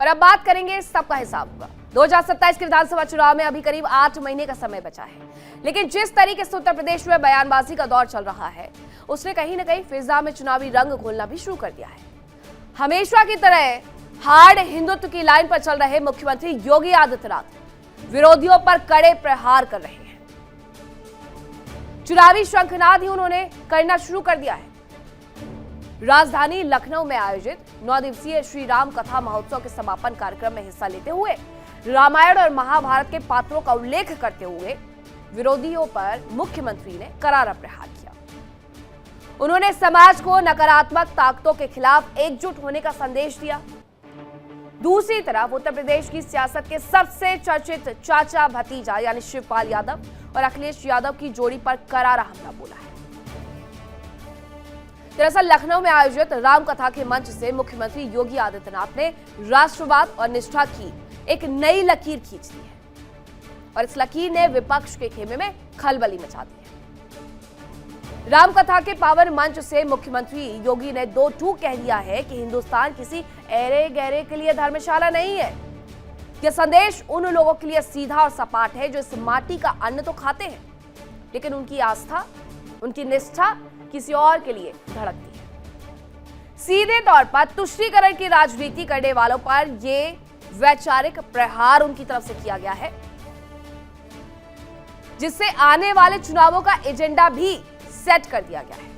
और अब बात करेंगे सबका हिसाब होगा। 2027 के विधानसभा चुनाव में अभी करीब 8 महीने का समय बचा है, लेकिन जिस तरीके से उत्तर प्रदेश में बयानबाजी का दौर चल रहा है, उसने कहीं न कहीं फिजा में चुनावी रंग घोलना भी शुरू कर दिया है। हमेशा की तरह हार्ड हिंदुत्व की लाइन पर चल रहे मुख्यमंत्री योगी आदित्यनाथ विरोधियों पर कड़े प्रहार कर रहे हैं। चुनावी शंखनाद ही उन्होंने करना शुरू कर दिया है। राजधानी लखनऊ में आयोजित 9 दिवसीय श्री राम कथा महोत्सव के समापन कार्यक्रम में हिस्सा लेते हुए रामायण और महाभारत के पात्रों का उल्लेख करते हुए विरोधियों पर मुख्यमंत्री ने करारा प्रहार किया। उन्होंने समाज को नकारात्मक ताकतों के खिलाफ एकजुट होने का संदेश दिया। दूसरी तरफ उत्तर प्रदेश की सियासत के सबसे चर्चित चाचा भतीजा यानी शिवपाल यादव और अखिलेश यादव की जोड़ी पर करारा हमला बोला है। दरअसल लखनऊ में आयोजित राम कथा के मंच से मुख्यमंत्री योगी आदित्यनाथ ने राष्ट्रवाद और निष्ठा की एक नई लकीर खींच दी है और इस लकीर ने विपक्ष के खेमे में खलबली मचा दी है। राम कथा के पावन मंच से मुख्यमंत्री योगी ने 2 टूक कह दिया है कि हिंदुस्तान किसी ऐरे गहरे के लिए धर्मशाला नहीं है। यह संदेश उन लोगों के लिए सीधा और सपाट है जो इस माटी का अन्न तो खाते हैं, लेकिन उनकी आस्था, उनकी निष्ठा किसी और के लिए धड़कती है। सीधे तौर पर तुष्टीकरण की राजनीति करने वालों पर यह वैचारिक प्रहार उनकी तरफ से किया गया है, जिससे आने वाले चुनावों का एजेंडा भी सेट कर दिया गया है।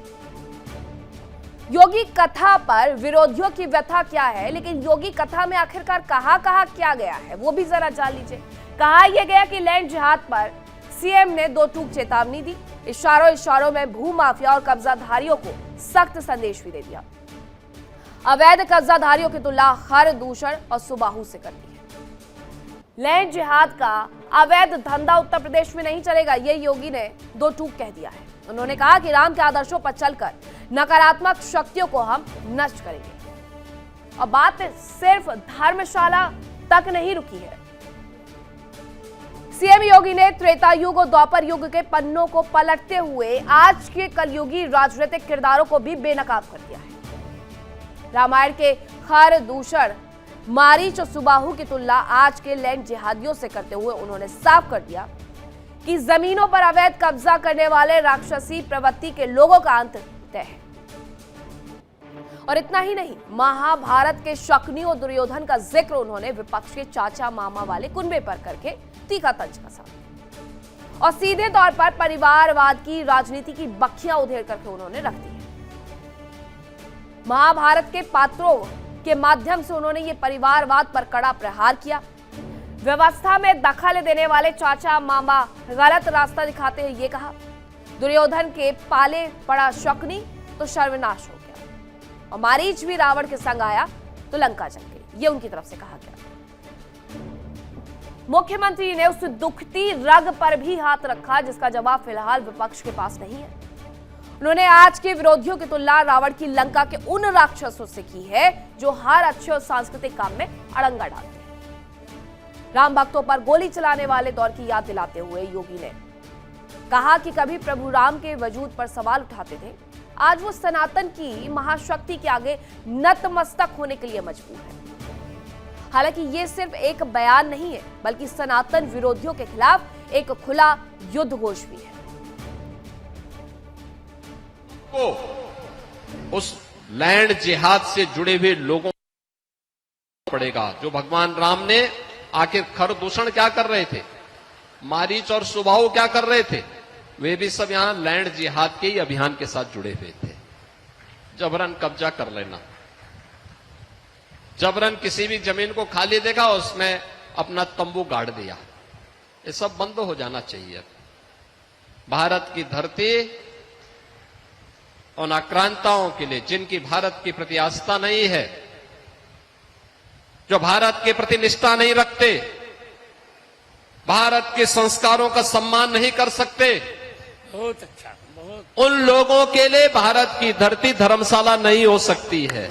योगी कथा पर विरोधियों की व्यथा क्या है, लेकिन योगी कथा में आखिरकार कहां क्या गया है वो भी जरा जान लीजिए। कहा यह गया कि लैंड जिहाद पर सीएम ने 2 टूक चेतावनी दी। इशारों में भू माफिया और कब्जाधारियों को सख्त संदेश भी दे दिया। अवैध कब्जाधारियों की तुलना खर दूषण और सुबाहू से करती है। लैंड जिहाद का अवैध धंधा उत्तर प्रदेश में नहीं चलेगा, ये योगी ने 2 टूक कह दिया है। उन्होंने कहा कि राम के आदर्शों पर चलकर नकारात्मक शक्तियों को हम नष्ट करेंगे। और बात सिर्फ धर्मशाला तक नहीं रुकी है। सीएम योगी ने त्रेता युग और द्वापर युग के पन्नों को पलटते हुए आज के कलयुगी राजनीतिक किरदारों को भी बेनकाब कर दिया है। रामायण के खर दूषण, मारीच और सुबाहु की तुलना आज के लैंड जिहादियों से करते हुए उन्होंने साफ कर दिया कि जमीनों पर अवैध कब्जा करने वाले राक्षसी प्रवृत्ति के लोगों का अंत तय है। और इतना ही नहीं, महाभारत के शकुनी और दुर्योधन का जिक्र उन्होंने विपक्ष के चाचा मामा वाले कुनबे पर करके तीखा तंज कसा और सीधे तौर पर परिवारवाद की राजनीति की बखियां उधेड़ करके उन्होंने रख दी है। महाभारत के पात्रों के माध्यम से उन्होंने ये परिवारवाद पर कड़ा प्रहार किया। व्यवस्था में दखल देने वाले चाचा मामा गलत रास्ता दिखाते हुए ये कहा, दुर्योधन के पाले पड़ा शकुनी तो सर्वनाश हो गया और मारीच भी रावण के संग आया तो लंका जल गई, ये उनकी तरफ से कहा गया। मुख्यमंत्री ने उस दुखती रग पर भी हाथ रखा जिसका जवाब फिलहाल विपक्ष के पास नहीं है। उन्होंने आज के विरोधियों की तुलना रावण की लंका के उन राक्षसों से की है जो हर अच्छे और सांस्कृतिक काम में अड़ंगा डालते हैं। राम भक्तों पर गोली चलाने वाले दौर की याद दिलाते हुए योगी ने कहा कि कभी प्रभु राम के वजूद पर सवाल उठाते थे, आज वो सनातन की महाशक्ति के आगे नतमस्तक होने के लिए मजबूर है। हालांकि ये सिर्फ एक बयान नहीं है, बल्कि सनातन विरोधियों के खिलाफ एक खुला युद्ध घोष भी है। को उस लैंड जिहाद से जुड़े हुए लोगों को पड़ेगा जो भगवान राम ने आखिर खर दूषण क्या कर रहे थे, मारीच और सुबाहु क्या कर रहे थे, वे भी सब यहां लैंड जिहाद के ही अभियान के साथ जुड़े हुए थे। जबरन कब्जा कर लेना, जबरन किसी भी जमीन को खाली देखा उसमें अपना तंबू गाड़ दिया, ये सब बंद हो जाना चाहिए। भारत की धरती उन आक्रांताओं के लिए जिनकी भारत के प्रति आस्था नहीं है, जो भारत के प्रति निष्ठा नहीं रखते, भारत के संस्कारों का सम्मान नहीं कर सकते, बहुत अच्छा, बहुत उन लोगों के लिए भारत की धरती धर्मशाला नहीं हो सकती है,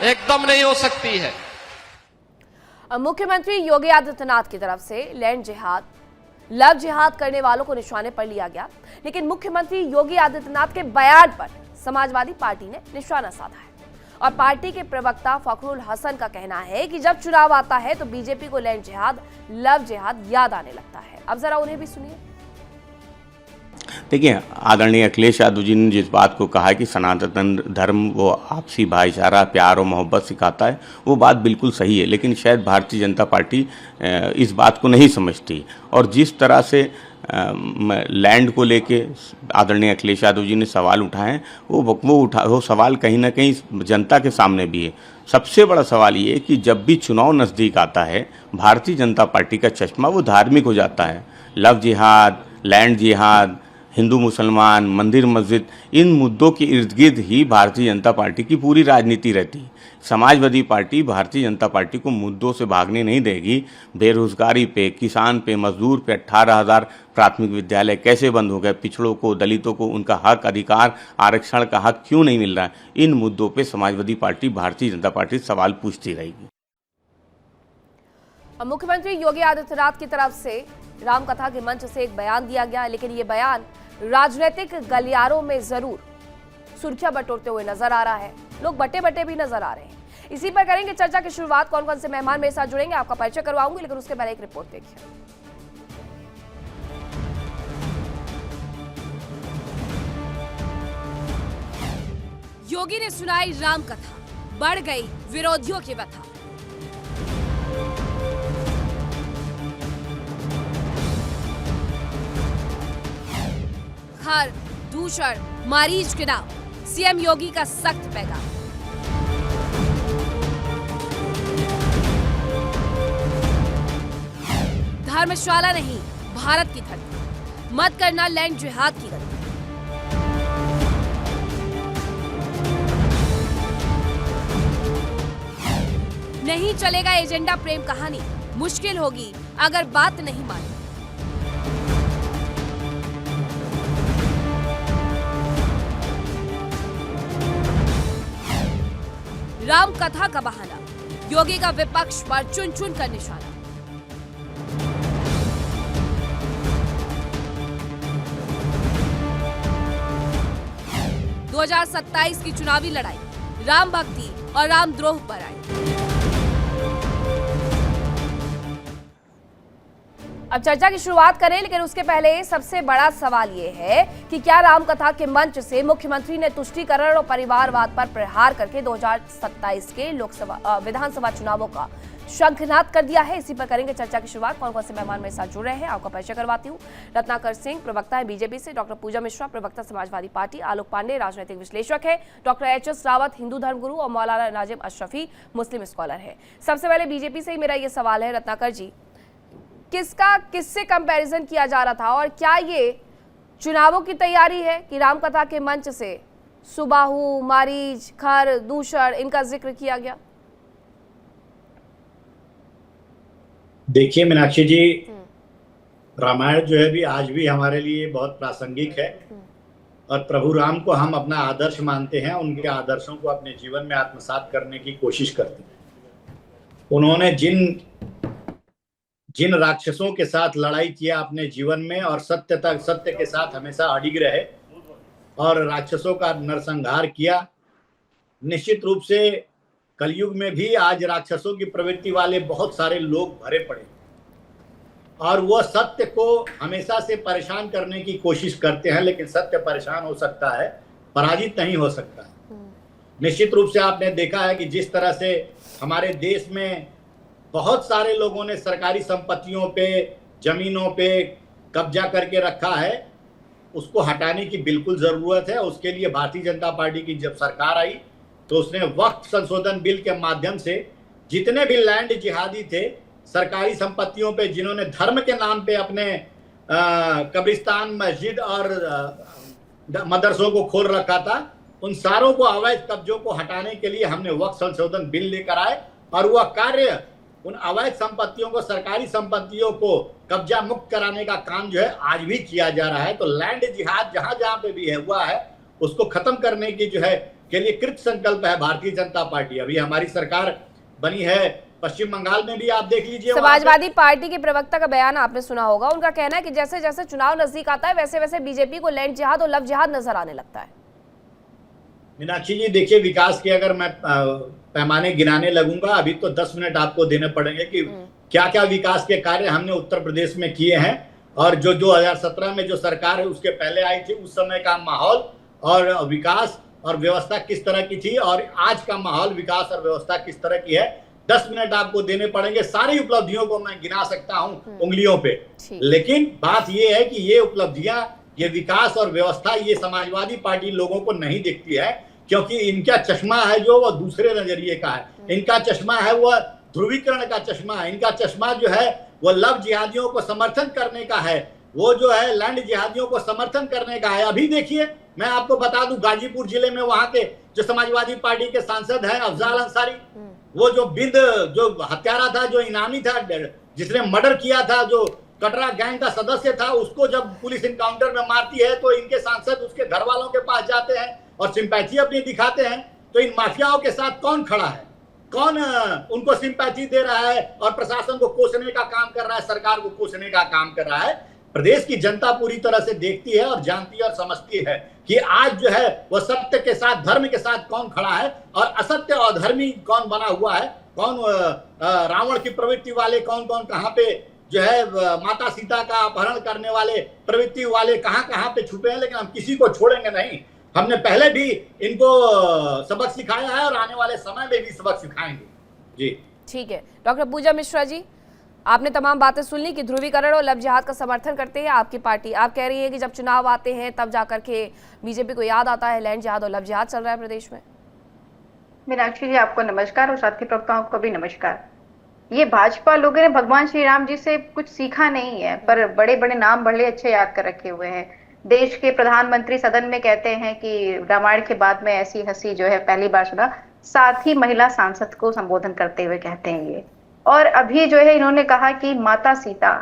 एकदम नहीं हो सकती है। मुख्यमंत्री योगी आदित्यनाथ की तरफ से लैंड जिहाद, लव जिहाद करने वालों को निशाने पर लिया गया, लेकिन मुख्यमंत्री योगी आदित्यनाथ के बयान पर समाजवादी पार्टी ने निशाना साधा है। और पार्टी के प्रवक्ता फखरुल हसन का कहना है कि जब चुनाव आता है तो बीजेपी को लैंड जिहाद, लव जिहाद याद आने लगता है। अब जरा उन्हें भी सुनिए। देखिए, आदरणीय अखिलेश यादव जी ने जिस बात को कहा कि सनातन धर्म वो आपसी भाईचारा, प्यार और मोहब्बत सिखाता है, वो बात बिल्कुल सही है। लेकिन शायद भारतीय जनता पार्टी इस बात को नहीं समझती, और जिस तरह से लैंड को लेके आदरणीय अखिलेश यादव जी ने सवाल उठाए हैं, वो सवाल कहीं ना कहीं जनता के सामने भी है। सबसे बड़ा सवाल ये है कि जब भी चुनाव नज़दीक आता है, भारतीय जनता पार्टी का चश्मा वो धार्मिक हो जाता है। लव जिहाद, लैंड जिहाद, हिंदू मुसलमान, मंदिर मस्जिद, इन मुद्दों के इर्द गिर्द ही भारतीय जनता पार्टी की पूरी राजनीति रहती है। समाजवादी पार्टी भारतीय जनता पार्टी को मुद्दों से भागने नहीं देगी। बेरोजगारी पे, किसान पे, मजदूर पे 18,000 प्राथमिक विद्यालय कैसे बंद हो गए, पिछड़ों को, दलितों को उनका हक, अधिकार, आरक्षण का हक क्यों नहीं मिल रहा है, इन मुद्दों पे समाजवादी पार्टी, भारतीय जनता पार्टी सवाल पूछती रहेगी। मुख्यमंत्री योगी आदित्यनाथ की तरफ से रामकथा के मंच से एक बयान दिया गया, लेकिन ये बयान राजनीतिक गलियारों में जरूर सुर्खियां बटोरते हुए नजर आ रहा है। लोग बटे बटे भी नजर आ रहे हैं। इसी पर करेंगे चर्चा की शुरुआत। कौन कौन से मेहमान मेरे साथ जुड़ेंगे आपका परिचय करवाऊंगी, लेकिन उसके पहले एक रिपोर्ट देखिए। योगी ने सुनाई रामकथा, बढ़ गई विरोधियों की व्यथा। खर, दूषण, मारीच के नाम, सीएम योगी का सख्त पैगाम। धर्मशाला नहीं, भारत की धरती, मत करना लैंड जिहाद की गलती। नहीं चलेगा एजेंडा प्रेम कहानी, मुश्किल होगी अगर बात नहीं मानी। राम कथा का बहाना, योगी का विपक्ष पर चुन चुन कर निशाना। दो 2027 की चुनावी लड़ाई राम भक्ति और रामद्रोह पर आई। अब चर्चा की शुरुआत करें, लेकिन उसके पहले सबसे बड़ा सवाल यह है कि क्या रामकथा के मंच से मुख्यमंत्री ने तुष्टीकरण और परिवारवाद पर प्रहार करके 2027 के विधानसभा चुनावों का शंखनाद कर दिया है। इसी पर करेंगे चर्चा की शुरुआत। कौन कौन से मेहमान मेरे साथ जुड़ रहे हैं आपका परिचय करवाती हूँ। रत्नाकर सिंह, प्रवक्ता है बीजेपी से, डॉक्टर पूजा मिश्रा, प्रवक्ता समाजवादी पार्टी, आलोक पांडे, राजनीतिक विश्लेषक है, डॉक्टर एच.एस. रावत, हिंदू धर्मगुरु, और मौलाना नाजिम अशरफी, मुस्लिम स्कॉलर है। सबसे पहले बीजेपी से ही मेरा ये सवाल है, रत्नाकर जी, किससे कंपैरिजन किया जा रहा था, और क्या ये चुनावों की तैयारी है कि रामकथा के मंच से सुबाहु, मारीच, खर, दूषण इनका जिक्र किया गया? देखिए मीनाक्षी जी, रामायण जो है भी आज भी हमारे लिए बहुत प्रासंगिक है, और प्रभु राम को हम अपना आदर्श मानते हैं। उनके आदर्शों को अपने जीवन में आत्मसात करने की कोशिश करते हैं। उन्होंने जिन राक्षसों के साथ लड़ाई किया अपने जीवन में, और सत्य के साथ हमेशा अडिग रहे और राक्षसों का नरसंहार किया, निश्चित रूप से कलयुग में भी आज राक्षसों की प्रवृत्ति वाले बहुत सारे लोग भरे पड़े, और वो सत्य को हमेशा से परेशान करने की कोशिश करते हैं। लेकिन सत्य परेशान हो सकता है, पराजित नहीं हो सकता है। निश्चित रूप से आपने देखा है कि जिस तरह से हमारे देश में बहुत सारे लोगों ने सरकारी संपत्तियों पे, जमीनों पे कब्जा करके रखा है, उसको हटाने की बिल्कुल जरूरत है। उसके लिए भारतीय जनता पार्टी की जब सरकार आई तो उसने वक्फ संशोधन बिल के माध्यम से जितने भी लैंड जिहादी थे, सरकारी संपत्तियों पे जिन्होंने धर्म के नाम पे अपने कब्रिस्तान, मस्जिद और मदरसों को खोल रखा था, उन सारों को, अवैध कब्जों को हटाने के लिए हमने वक्फ संशोधन बिल लेकर आए, और वह कार्य उन अवैध संपत्तियों को, सरकारी संपत्तियों को कब्जा मुक्त कराने का काम जो है आज भी किया जा रहा है। तो लैंड जिहाद जहां जहां पे भी है हुआ है, उसको खत्म करने की जो है के लिए कृत संकल्प है भारतीय जनता पार्टी। अभी हमारी सरकार बनी है पश्चिम बंगाल में भी, आप देख लीजिए। समाजवादी पार्टी के प्रवक्ता का बयान आपने सुना होगा। उनका कहना है कि जैसे जैसे चुनाव नजदीक आता है, वैसे वैसे बीजेपी को लैंड जिहाद और लव जिहाद नजर आने लगता है। मीनाक्षी जी देखिए, विकास के अगर मैं पैमाने गिनाने लगूंगा अभी तो 10 मिनट आपको देने पड़ेंगे कि क्या क्या विकास के कार्य हमने उत्तर प्रदेश में किए हैं, और जो 2017 में जो सरकार है उसके पहले आई थी उस समय का माहौल और विकास और व्यवस्था किस तरह की थी, और आज का माहौल विकास और व्यवस्था किस तरह की है। 10 मिनट आपको देने पड़ेंगे। सारी उपलब्धियों को मैं गिना सकता हूं उंगलियों पे, लेकिन बात यह है कि ये उपलब्धियां, ये विकास और व्यवस्था ये समाजवादी पार्टी लोगों को नहीं दिखती है, क्योंकि इनका चश्मा है जो वो दूसरे नजरिए का है। इनका चश्मा है वह ध्रुवीकरण का चश्मा है। इनका चश्मा जो है वो लव जिहादियों को समर्थन करने का है, वो जो है लैंड जिहादियों को समर्थन करने का है। अभी देखिए, मैं आपको बता दूं, गाजीपुर जिले में वहां के जो समाजवादी पार्टी के सांसद हैं अफजाल अंसारी, वो जो बिंद जो हत्यारा था, जो इनामी था, जिसने मर्डर किया था, जो कटरा गैंग का सदस्य था, उसको जब पुलिस इनकाउंटर में मारती है तो इनके सांसद उसके घर वालों के पास जाते हैं और सिंपैथी अपनी दिखाते हैं। तो इन माफियाओं के साथ कौन खड़ा है, कौन उनको सिंपैथी दे रहा है और प्रशासन को कोसने का काम कर रहा है, सरकार को कोसने का काम कर रहा है। प्रदेश की जनता पूरी तरह से देखती है और जानती है और समझती है कि आज जो है वह सत्य के साथ, धर्म के साथ कौन खड़ा है और असत्य और धर्मी कौन बना हुआ है, कौन रावण की प्रवृत्ति वाले कौन कौन कहां पे जो है माता सीता का अपहरण करने वाले प्रवृत्ति वाले कहां पे छुपे हैं। लेकिन हम किसी को छोड़ेंगे नहीं। हमने पहले भी इनको सबक सिखाया है और आने वाले समय में भी सबक सिखाएंगे। जी ठीक है। डॉक्टर पूजा मिश्रा जी, आपने तमाम बातें सुन ली कि ध्रुवीकरण और लव जिहाद का समर्थन करते हैं आपकी पार्टी। आप कह रही है कि जब चुनाव आते हैं तब जाकर के बीजेपी को याद आता है लैंड जिहाद और लव जिहाद चल रहा है प्रदेश में। मीनाक्षी जी आपको नमस्कार और साथी प्रवक्ताओं को भी नमस्कार। ये भाजपा लोगों ने भगवान श्री राम जी से कुछ सीखा नहीं है, पर बड़े बड़े नाम बड़े अच्छे याद कर रखे हुए हैं। देश के प्रधानमंत्री सदन में कहते हैं कि रामायण के बाद में ऐसी हंसी जो है पहली बार सुना, साथ ही महिला सांसद को संबोधन करते हुए कहते हैं ये। और अभी जो है इन्होंने कहा कि माता सीता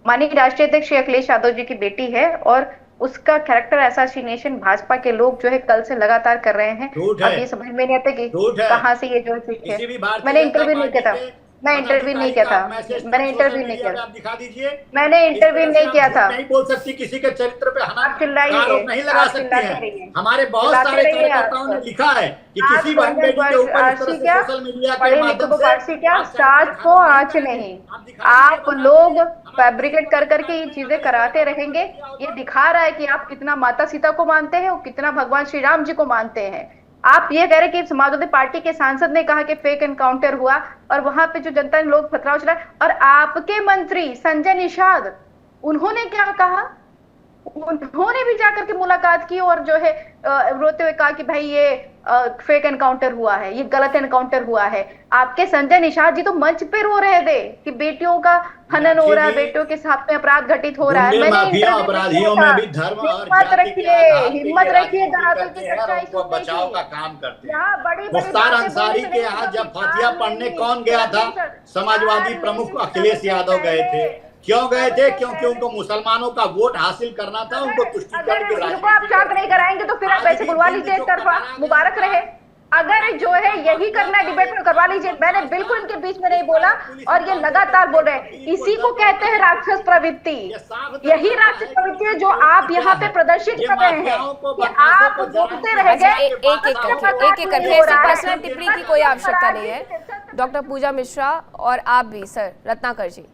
माननीय राष्ट्रीय अध्यक्ष श्री अखिलेश यादव जी की बेटी है और उसका कैरेक्टर असैसिनेशन भाजपा के लोग जो है कल से लगातार कर रहे हैं। अब ये समझ में नहीं आता कि कहाँ से ये जो है। मैंने इंटरव्यू नहीं किया था, मैं इंटरव्यू नहीं किया था, मैंने इंटरव्यू नहीं किया था, दिखा दीजिए। मैंने इंटरव्यू नहीं किया था। नहीं बोल सकती, किसी के चरित्र पे आप चिल्लाइए, आरोप नहीं लगा सकती हैं। हमारे बहुत सारे कार्यकर्ताओं ने लिखा है कि किसी बहन बेटी के ऊपर इस तरह से सोशल मीडिया के माध्यम से क्या साथ को आंच नहीं। आप लोग फैब्रिकेट कर करके ये चीजें कराते रहेंगे। ये दिखा रहा है कि आप कितना माता सीता को मानते हैं और कितना भगवान श्री राम जी को मानते हैं। आप ये कह रहे कि समाजवादी पार्टी के सांसद ने कहा कि फेक एनकाउंटर हुआ और वहां पे जो जनता ने लोग पथराव चलाए, और आपके मंत्री संजय निषाद उन्होंने क्या कहा, उन्होंने भी जाकर के मुलाकात की और जो है रोते हुए कहा कि भाई ये फेक एनकाउंटर हुआ है, ये गलत एनकाउंटर हुआ है। आपके संजय निषाद जी तो मंच पे रो रहे थे कि बेटियों का हनन हो रहा है, बेटियों के साथ में अपराध घटित हो रहा है। अपराधियों में भी धर्म और हिम्मत रखिए धरातल की सच्चाई को बचाव का काम करते हैं। मुख्तार अंसारी के यहाँ जब फातिहा पढ़ने कौन गया था? समाजवादी प्रमुख अखिलेश यादव गए थे। क्यों गए थे? क्योंकि उनको मुसलमानों का वोट हासिल करना था, उनको तुष्टीकरण की राजनीति। आप शांत नहीं कराएंगे तो फिर आप ऐसे बुलवा लीजिए एक तरफा, मुबारक रहे। अगर जो है यही करना है डिबेट में करवा लीजिए। मैंने बिल्कुल इनके बीच में नहीं बोला और ये लगातार बोल रहे हैं। इसी को कहते हैं राक्षस प्रवृत्ति। यही राक्षस प्रवृत्ति है जो आप यहाँ पे प्रदर्शित कर रहे हैं कि आप बोलते रह गए। एक एक करके पर्सनल टिप्पणी की कोई आवश्यकता नहीं है। डॉक्टर पूजा मिश्रा और आप भी सर रत्नाकर जी,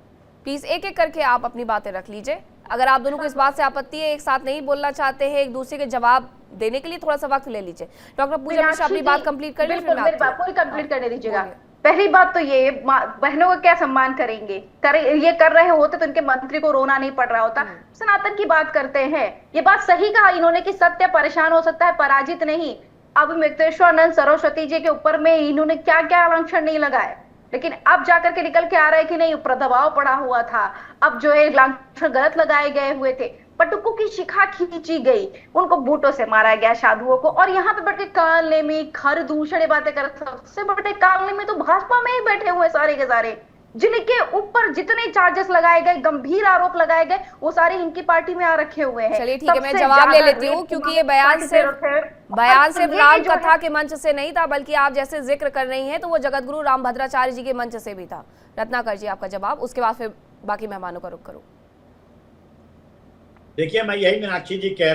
प्लीज एक एक करके आप अपनी बातें रख लीजिए। अगर आप दोनों को इस बात से आपत्ति है, एक साथ नहीं बोलना चाहते हैं, एक दूसरे के जवाब देने के लिए थोड़ा सा वक्त ले लीजिए। डॉक्टर पूजा मिश्रा अपनी बात कंप्लीट कर लीजिए। मेरी बात पूरी कंप्लीट करने दीजिएगा। पहली बात तो ये, बहनों का क्या सम्मान करेंगे? ये कर रहे होते तो इनके मंत्री को रोना नहीं पड़ रहा होता। सनातन की बात करते हैं, ये बात सही कहा इन्होंने कि सत्य परेशान हो सकता है, पराजित नहीं। अब मुक्तेश्वरानंद सरस्वती जी के ऊपर में इन्होंने क्या क्या आरक्षण नहीं लगाए, लेकिन अब जाकर के निकल के आ रहा है कि नहीं प्रभाव पड़ा हुआ था। अब जो है लांछन गलत लगाए गए हुए थे, पटुकों की शिखा खींची गई, उनको बूटों से मारा गया साधुओं को, और यहाँ पे बैठ के कालने में खर दूसरे बातें कर। सबसे बड़े कालने में तो भाजपा में ही बैठे हुए सारे के सारे, जिनके ऊपर जितने चार्जेस लगाए गए, गंभीर आरोप लगाए गए, वो सारे इनकी पार्टी में आ रखे हुए हैं। चलिए ठीक है, मैं जवाब ले लेती हूँ क्योंकि ये बयान सिर्फ राम कथा के मंच से नहीं था, बल्कि आप जैसे जिक्र कर रही हैं तो वो जगतगुरु रामभद्राचार्य जी के मंच से भी था। रत्नाकर जी आपका जवाब, उसके बाद फिर बाकी मेहमानों का रुख करूँ। देखिए, मैं यही मीनाक्षी जी कह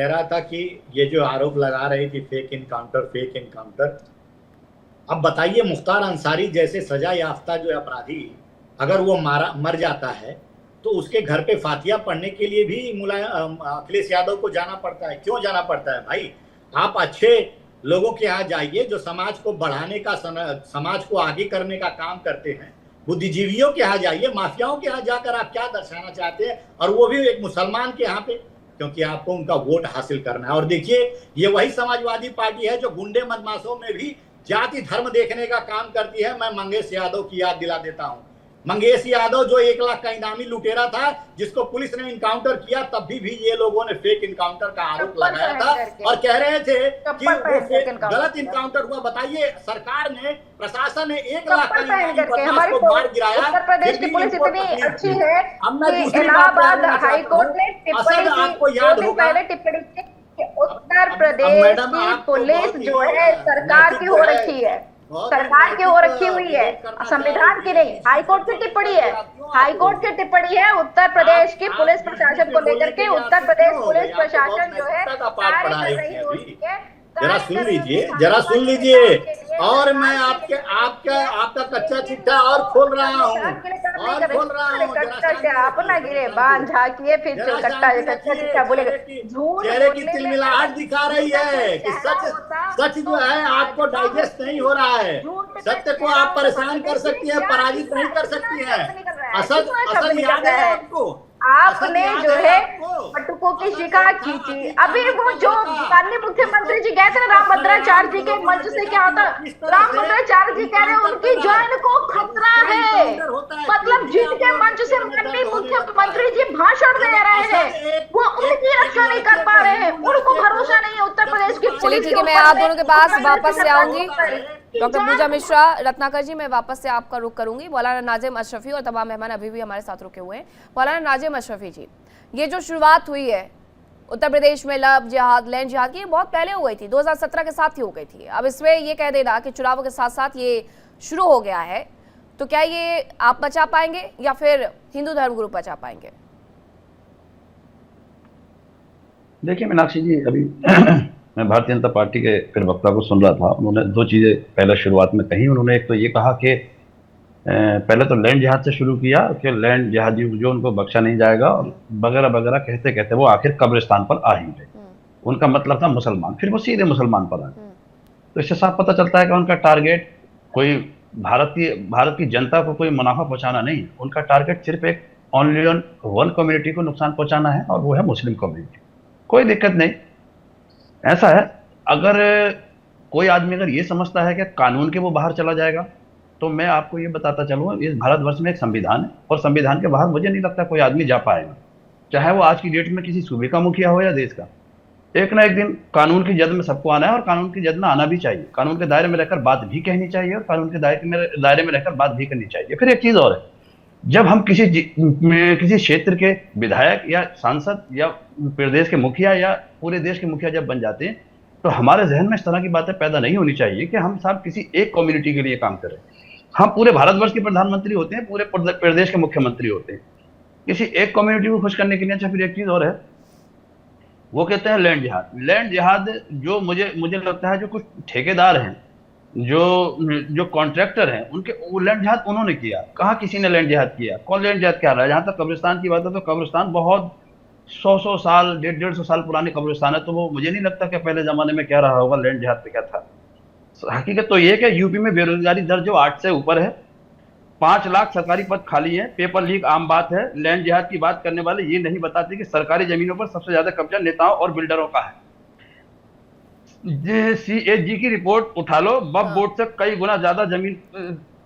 रहा था कि ये जो आरोप लगा रही थी फेक इनकाउंटर, अब बताइए, मुख्तार अंसारी जैसे सजा याफ्ता जो अपराधी, अगर वो मर जाता है तो उसके घर पे फातिया पढ़ने के लिए भी अखिलेश यादव को जाना पड़ता है। क्यों जाना पड़ता है भाई? आप अच्छे लोगों के यहाँ जाइए जो समाज को बढ़ाने का, समाज को आगे करने का काम करते हैं। बुद्धिजीवियों के यहाँ जाइए, माफियाओं के यहाँ जाकर आप क्या दर्शाना चाहते हैं, और वो भी एक मुसलमान के यहाँ पे, क्योंकि आपको उनका वोट हासिल करना है। और देखिए, ये वही समाजवादी पार्टी है जो गुंडे बदमाशों में भी जाति धर्म देखने का काम करती है। मैं मंगेश यादव की याद दिला देता हूं। मंगेश यादव जो 1 लाख का इनामी लुटेरा था, जिसको पुलिस ने इनकाउंटर किया, तब भी ये लोगों ने फेक इनकाउंटर का आरोप लगाया था और कह रहे थे कि वो गलत इनकाउंटर हुआ। बताइए, सरकार ने, प्रशासन ने 1 लाख का इनामी बदमाश को मार गिराया। उत्तर प्रदेश की पुलिस इतनी अच्छी है कि इलाहाबाद हाईकोर्ट ने टिप्पणी पहले टिप्पणी की कि उत्तर प्रदेश की पुलिस जो है सरकार की हो रखी है, सरकार की हो रखी हुई है, संविधान की नहीं। हाईकोर्ट की टिप्पणी है, हाईकोर्ट की टिप्पणी है उत्तर प्रदेश की पुलिस प्रशासन को लेकर के। उत्तर प्रदेश पुलिस प्रशासन जो है कार्य कर रही है। जरा सुन लीजिए। और मैं आपका कच्चा चिट्ठा और खोल रहा हूँ। अपना गिरे बांध झाकिए, फिर कच्चा चिट्ठा बोलेगा। चेहरे की तिलमिलाहट दिखा रही है कि सच जो है आपको डाइजेस्ट नहीं हो रहा है। सत्य को आप परेशान कर सकती है, पराजित नहीं कर सकती है। असद याद है आपको? आपने जो है पटुकों की शिकायत खींची। अभी वो जो माननीय मुख्यमंत्री जी गए थे रामभद्राचार्य जी के मंच से, क्या होता, रामभद्राचार्य जी कह रहे हैं उनकी जान को खतरा है। मतलब जिनके मंच से माननीय मुख्यमंत्री जी भाषण दे रहे हैं, वो उनकी रक्षा नहीं कर पा रहे हैं, उनको भरोसा नहीं है उत्तर प्रदेश की। चलिए ठीक है, मैं आप दोनों के पास वापस से आऊंगी। डॉक्टर पूजा मिश्रा, रत्नाकर जी, मैं वापस से आपका रुख करूंगी। मौलाना नाजिम अशरफी और तमाम मेहमान अभी भी हमारे साथ रुके हुए हैं। मौलाना नाजिम अशरफी जी, ये जो शुरुआत हुई है उत्तर प्रदेश में लव जिहाद, लैंड जिहाद की, ये बहुत पहले हो गई थी, 2017 के साथ ही हो गई थी। अब इसमें ये कह देना कि चुनावों के साथ साथ ये शुरू हो गया है, तो क्या ये आप बचा पाएंगे या फिर हिंदू धर्म ग्रुप बचा पाएंगे? देखिए मीनाक्षी जी, अभी मैं भारतीय जनता पार्टी के प्रवक्ता को सुन रहा था। उन्होंने 2 चीज़ें पहले शुरुआत में कही। उन्होंने एक तो ये कहा कि पहले तो लैंड जिहाद से शुरू किया कि लैंड जिहादी जो उनको बख्शा नहीं जाएगा, और वगैरह वगैरह कहते कहते वो आखिर कब्रिस्तान पर आ ही गए। उनका मतलब था मुसलमान, फिर वो सीधे मुसलमान पर आए। तो इससे साफ पता चलता है कि उनका टारगेट कोई भारत की जनता को कोई मुनाफा पहुंचाना नहीं है। उनका टारगेट सिर्फ एक ओनली वन कम्युनिटी को नुकसान पहुंचाना है, और वो है मुस्लिम कम्युनिटी। कोई दिक्कत नहीं, ऐसा है। अगर कोई आदमी अगर ये समझता है कि कानून के वो बाहर चला जाएगा, तो मैं आपको ये बताता चलूँ, इस भारतवर्ष में एक संविधान है, और संविधान के बाहर मुझे नहीं लगता कोई आदमी जा पाएगा, चाहे वो आज की डेट में किसी सूबे का मुखिया हो या देश का। एक ना एक दिन कानून की जद में सबको आना है, और कानून की जद में आना भी चाहिए। कानून के दायरे में रहकर बात भी कहनी चाहिए, और कानून के दायरे में रहकर बात भी करनी चाहिए। फिर एक चीज़ और है, जब हम किसी क्षेत्र के विधायक या सांसद या प्रदेश के मुखिया या पूरे देश के मुखिया जब बन जाते हैं, तो हमारे जहन में इस तरह की बातें पैदा नहीं होनी चाहिए कि हम साहब किसी एक कम्युनिटी के लिए काम कर रहे हैं। हम पूरे भारतवर्ष के प्रधानमंत्री होते हैं, पूरे प्रदेश के मुख्यमंत्री होते हैं। किसी एक कम्युनिटी को खुश करने के लिए। अच्छा, फिर एक चीज़ और है, वो कहते हैं लैंड जिहाद। लैंड जिहाद जो मुझे लगता है जो कुछ ठेकेदार हैं, जो कॉन्ट्रैक्टर हैं, उनके वो लैंड जिहाद उन्होंने किया। कहाँ किसी ने लैंड जिहाद किया? कौन लैंड जिहाद कर रहा है? जहाँ तक कब्रिस्तान की बात है, तो कब्रिस्तान बहुत 100 साल 150 साल पुराने कब्रिस्तान है, तो वो मुझे नहीं लगता कि पहले ज़माने में क्या रहा होगा, लैंड जिहाद पे क्या था। हकीकत तो ये कि यूपी में बेरोजगारी दर जो 8 से ऊपर है, 5 लाख सरकारी पद खाली है, पेपर लीक आम बात है। लैंड जिहाद की बात करने वाले ये नहीं बताते कि सरकारी जमीनों पर सबसे ज्यादा कब्जा नेताओं और बिल्डरों का है। CAG की रिपोर्ट उठा लो, वक्फ बोर्ड से कई गुना ज्यादा जमीन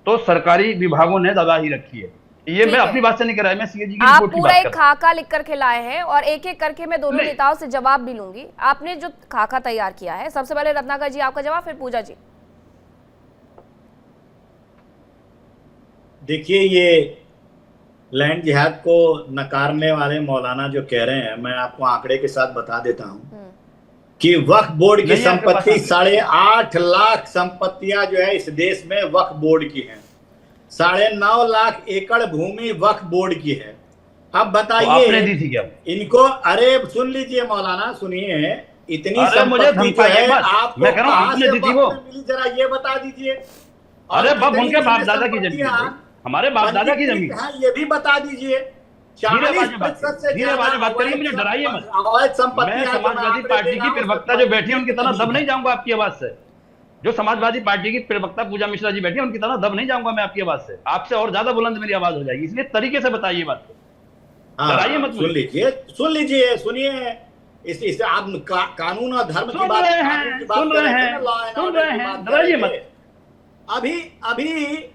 तो सरकारी विभागों ने दबा ही रखी है। ये मैं अपनी बात से नहीं कर रहा, मैं CAG की रिपोर्ट की बात कर रहा हूं। आप पूरा एक खाका लिख करके लाए हैं, और एक एक करके मैं दोनों नेताओं से जवाब भी लूंगी। आपने जो खाका तैयार किया है, सबसे पहले रत्नाकर जी आपका जवाब, फिर पूजा जी। देखिए, ये लैंड जिहाद को नकारने वाले मौलाना जो कह रहे हैं, मैं आपको आंकड़े के साथ बता देता हूं कि वक्फ बोर्ड की संपत्ति 8.5 लाख संपत्तियां जो है इस देश में वक्फ बोर्ड की हैं। 9.5 लाख एकड़ भूमि वक्फ बोर्ड की है। अब तो आपने दी बताइए थी क्या? इनको। अरे सुन लीजिए मौलाना, सुनिए, इतनी अरे मुझे संपत्ति जो धमकाइए है मत, आपको मैं कह रहा हूँ कहाँ आपने से दी थी वक्त वो। में मिली, जरा ये बता दीजिए। और अरे बाप, कितनी उनके बाप इसमें दादा की जमीन है संपत्तियां भाई, हमारे बाप दादा की पंजीकृत जमीन। हैं, ये भी बता दीजिए। धीरे आवाज 40% में बात करिए, से धीरे ज्यादा आवाज में बात करिए, अवैध मुझे डराइए मत। अवैध संपत्ति मैं है जो मैं समाजवादी आंकड़े पार्टी दे की रहा हूं, प्रवक्ता उसमें जो बैठी है उनकी तरह नहीं दब नहीं जाऊंगा आपकी आवाज से। जो समाजवादी पार्टी की प्रवक्ता पूजा मिश्रा जी बैठी है उनकी तरह दब नहीं जाऊंगा मैं आपकी आवाज से, आपसे और ज्यादा बुलंद मेरी आवाज हो जाएगी, इसलिए तरीके से बताइए बात को, डराइए हाँ मत सुन मुझे। लीजिए, सुन लीजिए, सुनिए। इस आप कानून और धर्म की सुन बात, रहे कानून की हैं, बात सुन कर रहे रहे थे ना, हैं, लॉ एंड सुन ऑर्डर रहे की हैं, बात कर रहे डराइए थे। मत। अभी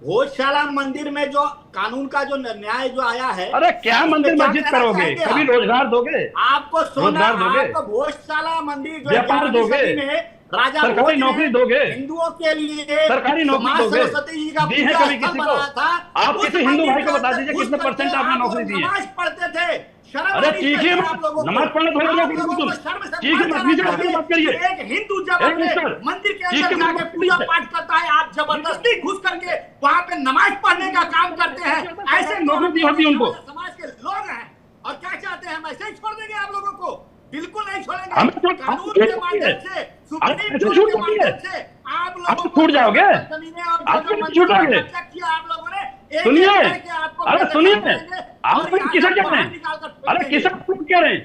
भोजशाला मंदिर में जो कानून का जो न्याय जो आया है, अरे क्या उसमें मंदिर क्या मस्जिद कहना करोगे, चाहेंगे कभी आप? रोजगार दोगे, आपको सोना, रोजगार दोगे, आपको भोजशाला मंदिर जो व्यापार 11वीं दोगे, सदी में राजा सरकारी भोज ने नौकरी दोगे, हिंदुओं के लिए सरकारी नौकरी मां दोगे, सरस्वती जी का दी है पूजा कभी स्थल किसी को? बनाया था। आप उस किसी हिंदू मंदिर भाई के को बता अंदर दीजिए घुस कितने करके परसेंट आपने आप नौकरी लोग दी है? नमाज पढ़ते थे। शर्म अरे आनी चीखिए चाहिए मत, आप लोगों को। नमाज पढ़ना थोड़ी आप रोक लोगों तुम, को शर्म से चीखिए मर मत, जाना नीचे आके चाहिए बात करिए। कि एक हिंदू जब एक अपने मिनट, मंदिर के चीख अंदर के जाके बात पूजा कीजिए। पाठ करता है, आप जबरदस्ती घुस करके वहां पे नमाज पढ़ने का काम करते हैं। ऐसे नौकरी दी होती उनको। समाज के लोग हैं और क्या चाहते हैं, हम ऐसे ही छोड़ देंगे आप लोगों को? बिल्कुल नहीं छोड़ेंगे। हमें तो कानून छूट के होती माध्यम है। से, अरे सुप्रीम कैसे कोर्ट छूट के होती है? माध्यम से आप आप लोगों को छूट जाओगे? जमीनें और आप जो कैसे मंदिरों छूट पर जाओगे? कब्जा किया आप लोगों ने, एक सुनिए, एक करके आपको अरे पहले सुनिए, समझाएंगे आप और लोग यहाँ किसे से कह रहे बाहर हैं? निकाल कर अरे फेंकेंगे। किसे आप लोग कह रहे हैं?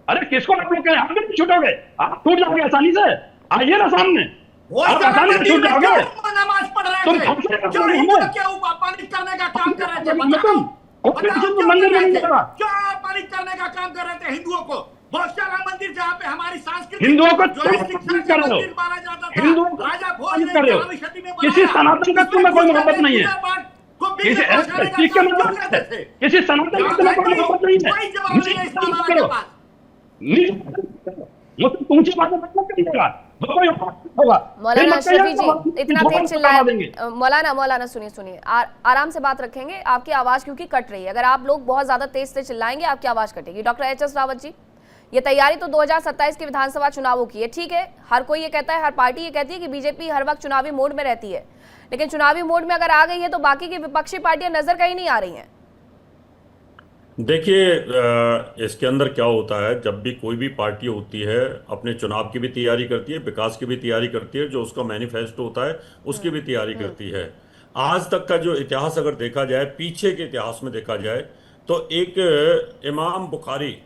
अरे किसको आप लोग कह रहे हैं? आप कैसे छूटोगे? आप छूट जाओगे आसानी से, आइए ना सामने, आप आसानी से छूट जाओगे। नमाज पढ़ रहे तुम थे, हमसे क्यों हमें हिंदुओं के ऊपर अपमानित करने का काम कर रहे थे? बताओ, बताओ क्यों मंदिर कर में रहे नहीं थे? लगा, क्यों अपमानित करने का काम कर रहे थे हिंदुओं को? भोजशाला मंदिर जहाँ पे हमारी सांस्कृतिक हिंदुओं को जो है शिक्षा का कर रहे मंदिर हो, माना जाता था, हिंदुओं को राजा भोज ने कर रहे हो। 11वीं सदी में किसी बनाया। सनातन का तुम्हें कोई मोहब्बत नहीं है, किसी चीख के क्यों मत, करते थे? किसी सनातन का तुम्हें कोई मोहब्बत नहीं है। कोई जवाब नहीं है इस मौलाना के पास। मुझसे ऊंची बातें मत करिएगा, वो कोई होगा। मौलाना फिर मत अशरफी कहिएगा, जी इतना बहुत तेज चिल्लाए, देंगे। मौलाना सुनिए सुनिए, आराम से बात रखेंगे, आपकी आवाज क्योंकि कट रही है, अगर आप लोग बहुत ज्यादा तेज से चिल्लाएंगे आपकी आवाज कटेगी। Doctor HS. रावत जी, ये तैयारी तो 2027 के विधानसभा चुनावों की है, ठीक है, हर कोई ये कहता है, हर पार्टी ये कहती है कि बीजेपी हर वक्त चुनावी मोड में रहती है, लेकिन चुनावी मोड में अगर आ गई है तो बाकी की विपक्षी पार्टियां नजर कहीं नहीं आ रही हैं। देखिए, इसके अंदर क्या होता है, जब भी कोई भी पार्टी होती है अपने चुनाव की भी तैयारी करती है, विकास की भी तैयारी करती है, जो उसका मैनिफेस्टो होता है उसकी भी तैयारी करती है। आज तक का जो इतिहास अगर देखा जाए, पीछे के इतिहास में देखा जाए, तो एक इमाम बुखारी,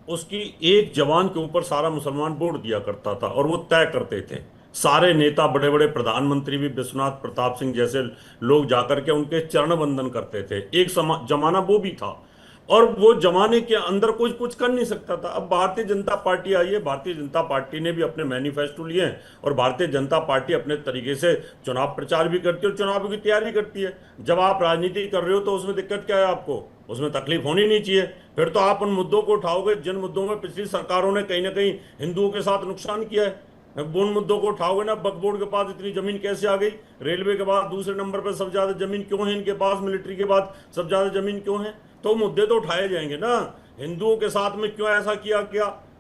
उसकी एक जवान के ऊपर सारा मुसलमान वोट दिया करता था और वो तय करते थे। सारे नेता, बड़े बड़े प्रधानमंत्री भी, विश्वनाथ प्रताप सिंह जैसे लोग जाकर के उनके चरण वंदन करते थे। एक जमाना वो भी था और वो जमाने के अंदर कोई कुछ कर नहीं सकता था। अब भारतीय जनता पार्टी आई है, भारतीय जनता पार्टी ने भी अपने मैनिफेस्टो लिए हैं और भारतीय जनता पार्टी अपने तरीके से चुनाव प्रचार भी करती है और चुनाव की तैयारी करती है। जब आप राजनीति कर रहे हो तो उसमें दिक्कत क्या है? आपको उसमें तकलीफ होनी नहीं चाहिए। फिर तो आप उन मुद्दों को उठाओगे जिन मुद्दों में पिछली सरकारों ने कहीं ना कहीं हिंदुओं के साथ नुकसान किया है। उन मुद्दों को उठाओगे ना, वक्फ बोर्ड के पास इतनी जमीन कैसे आ गई, रेलवे के बाद दूसरे नंबर पर सबसे ज्यादा जमीन क्यों है इनके पास, मिलिट्री के बाद सबसे ज्यादा जमीन क्यों है, तो मुद्दे तो उठाए जाएंगे ना। हिंदुओं के साथ में क्यों ऐसा किया,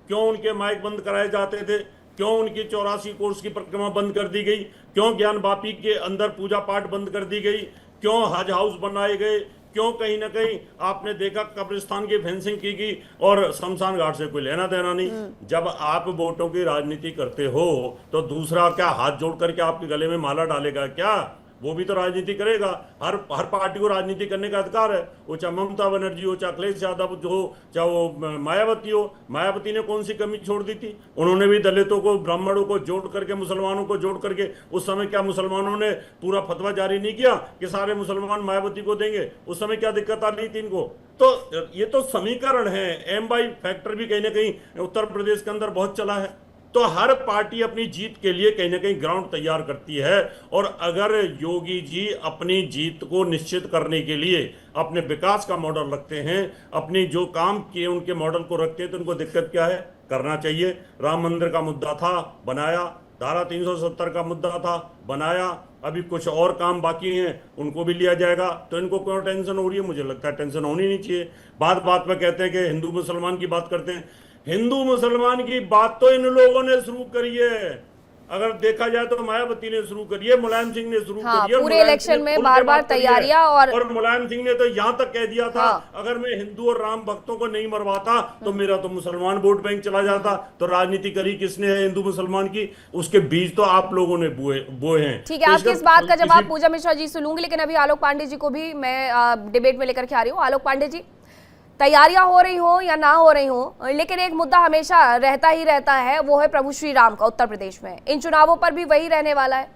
क्यों उनके माइक बंद कराए जाते थे, क्यों उनकी 84 कोर्स की परिक्रमा बंद कर दी गई, क्यों ज्ञान वापी के अंदर पूजा पाठ बंद कर दी गई, क्यों हज हाउस बनाए गए, क्यों कहीं ना कहीं आपने देखा कब्रिस्तान की फेंसिंग की गई और शमशान घाट से कोई लेना देना नहीं। जब आप वोटों की राजनीति करते हो तो दूसरा क्या हाथ जोड़ करके आपके गले में माला डालेगा क्या? वो भी तो राजनीति करेगा। हर पार्टी को राजनीति करने का अधिकार है, वो चाहे ममता बनर्जी हो, चाहे अखिलेश यादव हो, चाहे वो मायावती हो। मायावती ने कौन सी कमी छोड़ दी थी? उन्होंने भी दलितों को, ब्राह्मणों को जोड़ करके, मुसलमानों को जोड़ करके, उस समय क्या मुसलमानों ने पूरा फतवा जारी नहीं किया कि सारे मुसलमान मायावती को देंगे? उस समय क्या दिक्कत आ रही थी इनको? तो ये तो समीकरण है। एम.वाई फैक्टर भी कहीं ना कहीं उत्तर प्रदेश के अंदर बहुत चला है। तो हर पार्टी अपनी जीत के लिए कहीं ना कहीं ग्राउंड तैयार करती है और अगर योगी जी अपनी जीत को निश्चित करने के लिए अपने विकास का मॉडल रखते हैं, अपनी जो काम किए उनके मॉडल को रखते हैं, तो उनको दिक्कत क्या है? करना चाहिए। राम मंदिर का मुद्दा था, बनाया। धारा 370 का मुद्दा था, बनाया। अभी कुछ और काम बाकी हैं, उनको भी लिया जाएगा। तो इनको क्यों टेंशन हो रही है? मुझे लगता है टेंशन होनी नहीं चाहिए। बात बात में कहते हैं कि हिंदू मुसलमान की बात करते हैं। हिंदू मुसलमान की बात तो इन लोगों ने शुरू करी है। अगर देखा जाए तो मायावती ने शुरू करी है, मुलायम सिंह ने शुरू हाँ, करी है, पूरे मुलायम इलेक्शन सिंह ने में खुल के बार-बार बात करी है। तैयारियां और मुलायम सिंह ने तो यहाँ तक कह दिया था, हाँ। अगर मैं हिंदू और राम भक्तों को नहीं मरवाता तो मेरा तो मुसलमान वोट बैंक चला जाता। तो राजनीति करी किसने है हिंदू मुसलमान की? उसके बीज तो आप लोगों ने बोए हैं। ठीक है, आपकी इस बात का जवाब पूजा मिश्रा जी से लूंगी, लेकिन अभी आलोक पांडे जी को भी मैं डिबेट में लेकर के आ रही हूँ। आलोक पांडे जी, तैयारियां हो रही हो या ना हो रही हो, लेकिन एक मुद्दा हमेशा रहता ही रहता है, वो है प्रभु श्री राम का उत्तर प्रदेश में। इन चुनावों पर भी वही रहने वाला है।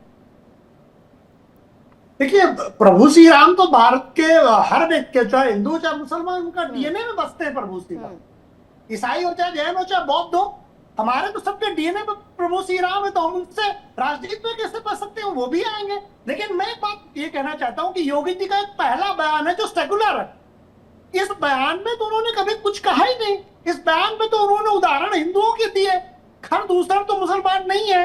देखिए, प्रभु श्री राम तो भारत के हर व्यक्ति के, चाहे हिंदू चाहे मुसलमान, उनका डीएनए में बसते हैं प्रभु श्री राम। ईसाई हो चाहे जैन हो चाहे बौद्ध हो, हमारे तो सबके डीएनए में प्रभु श्री राम है, तो हम उनसे राजनीति में कैसे बच सकते हैं? वो भी आएंगे। लेकिन मैं एक बात ये कहना चाहता हूँ कि योगी जी का एक पहला बयान है जो सेकुलर है। इस बयान में तो उन्होंने कभी कुछ कहा ही नहीं। इस बयान में तो उन्होंने उदाहरण हिंदुओं के दिए। खरदूसर तो मुसलमान नहीं है,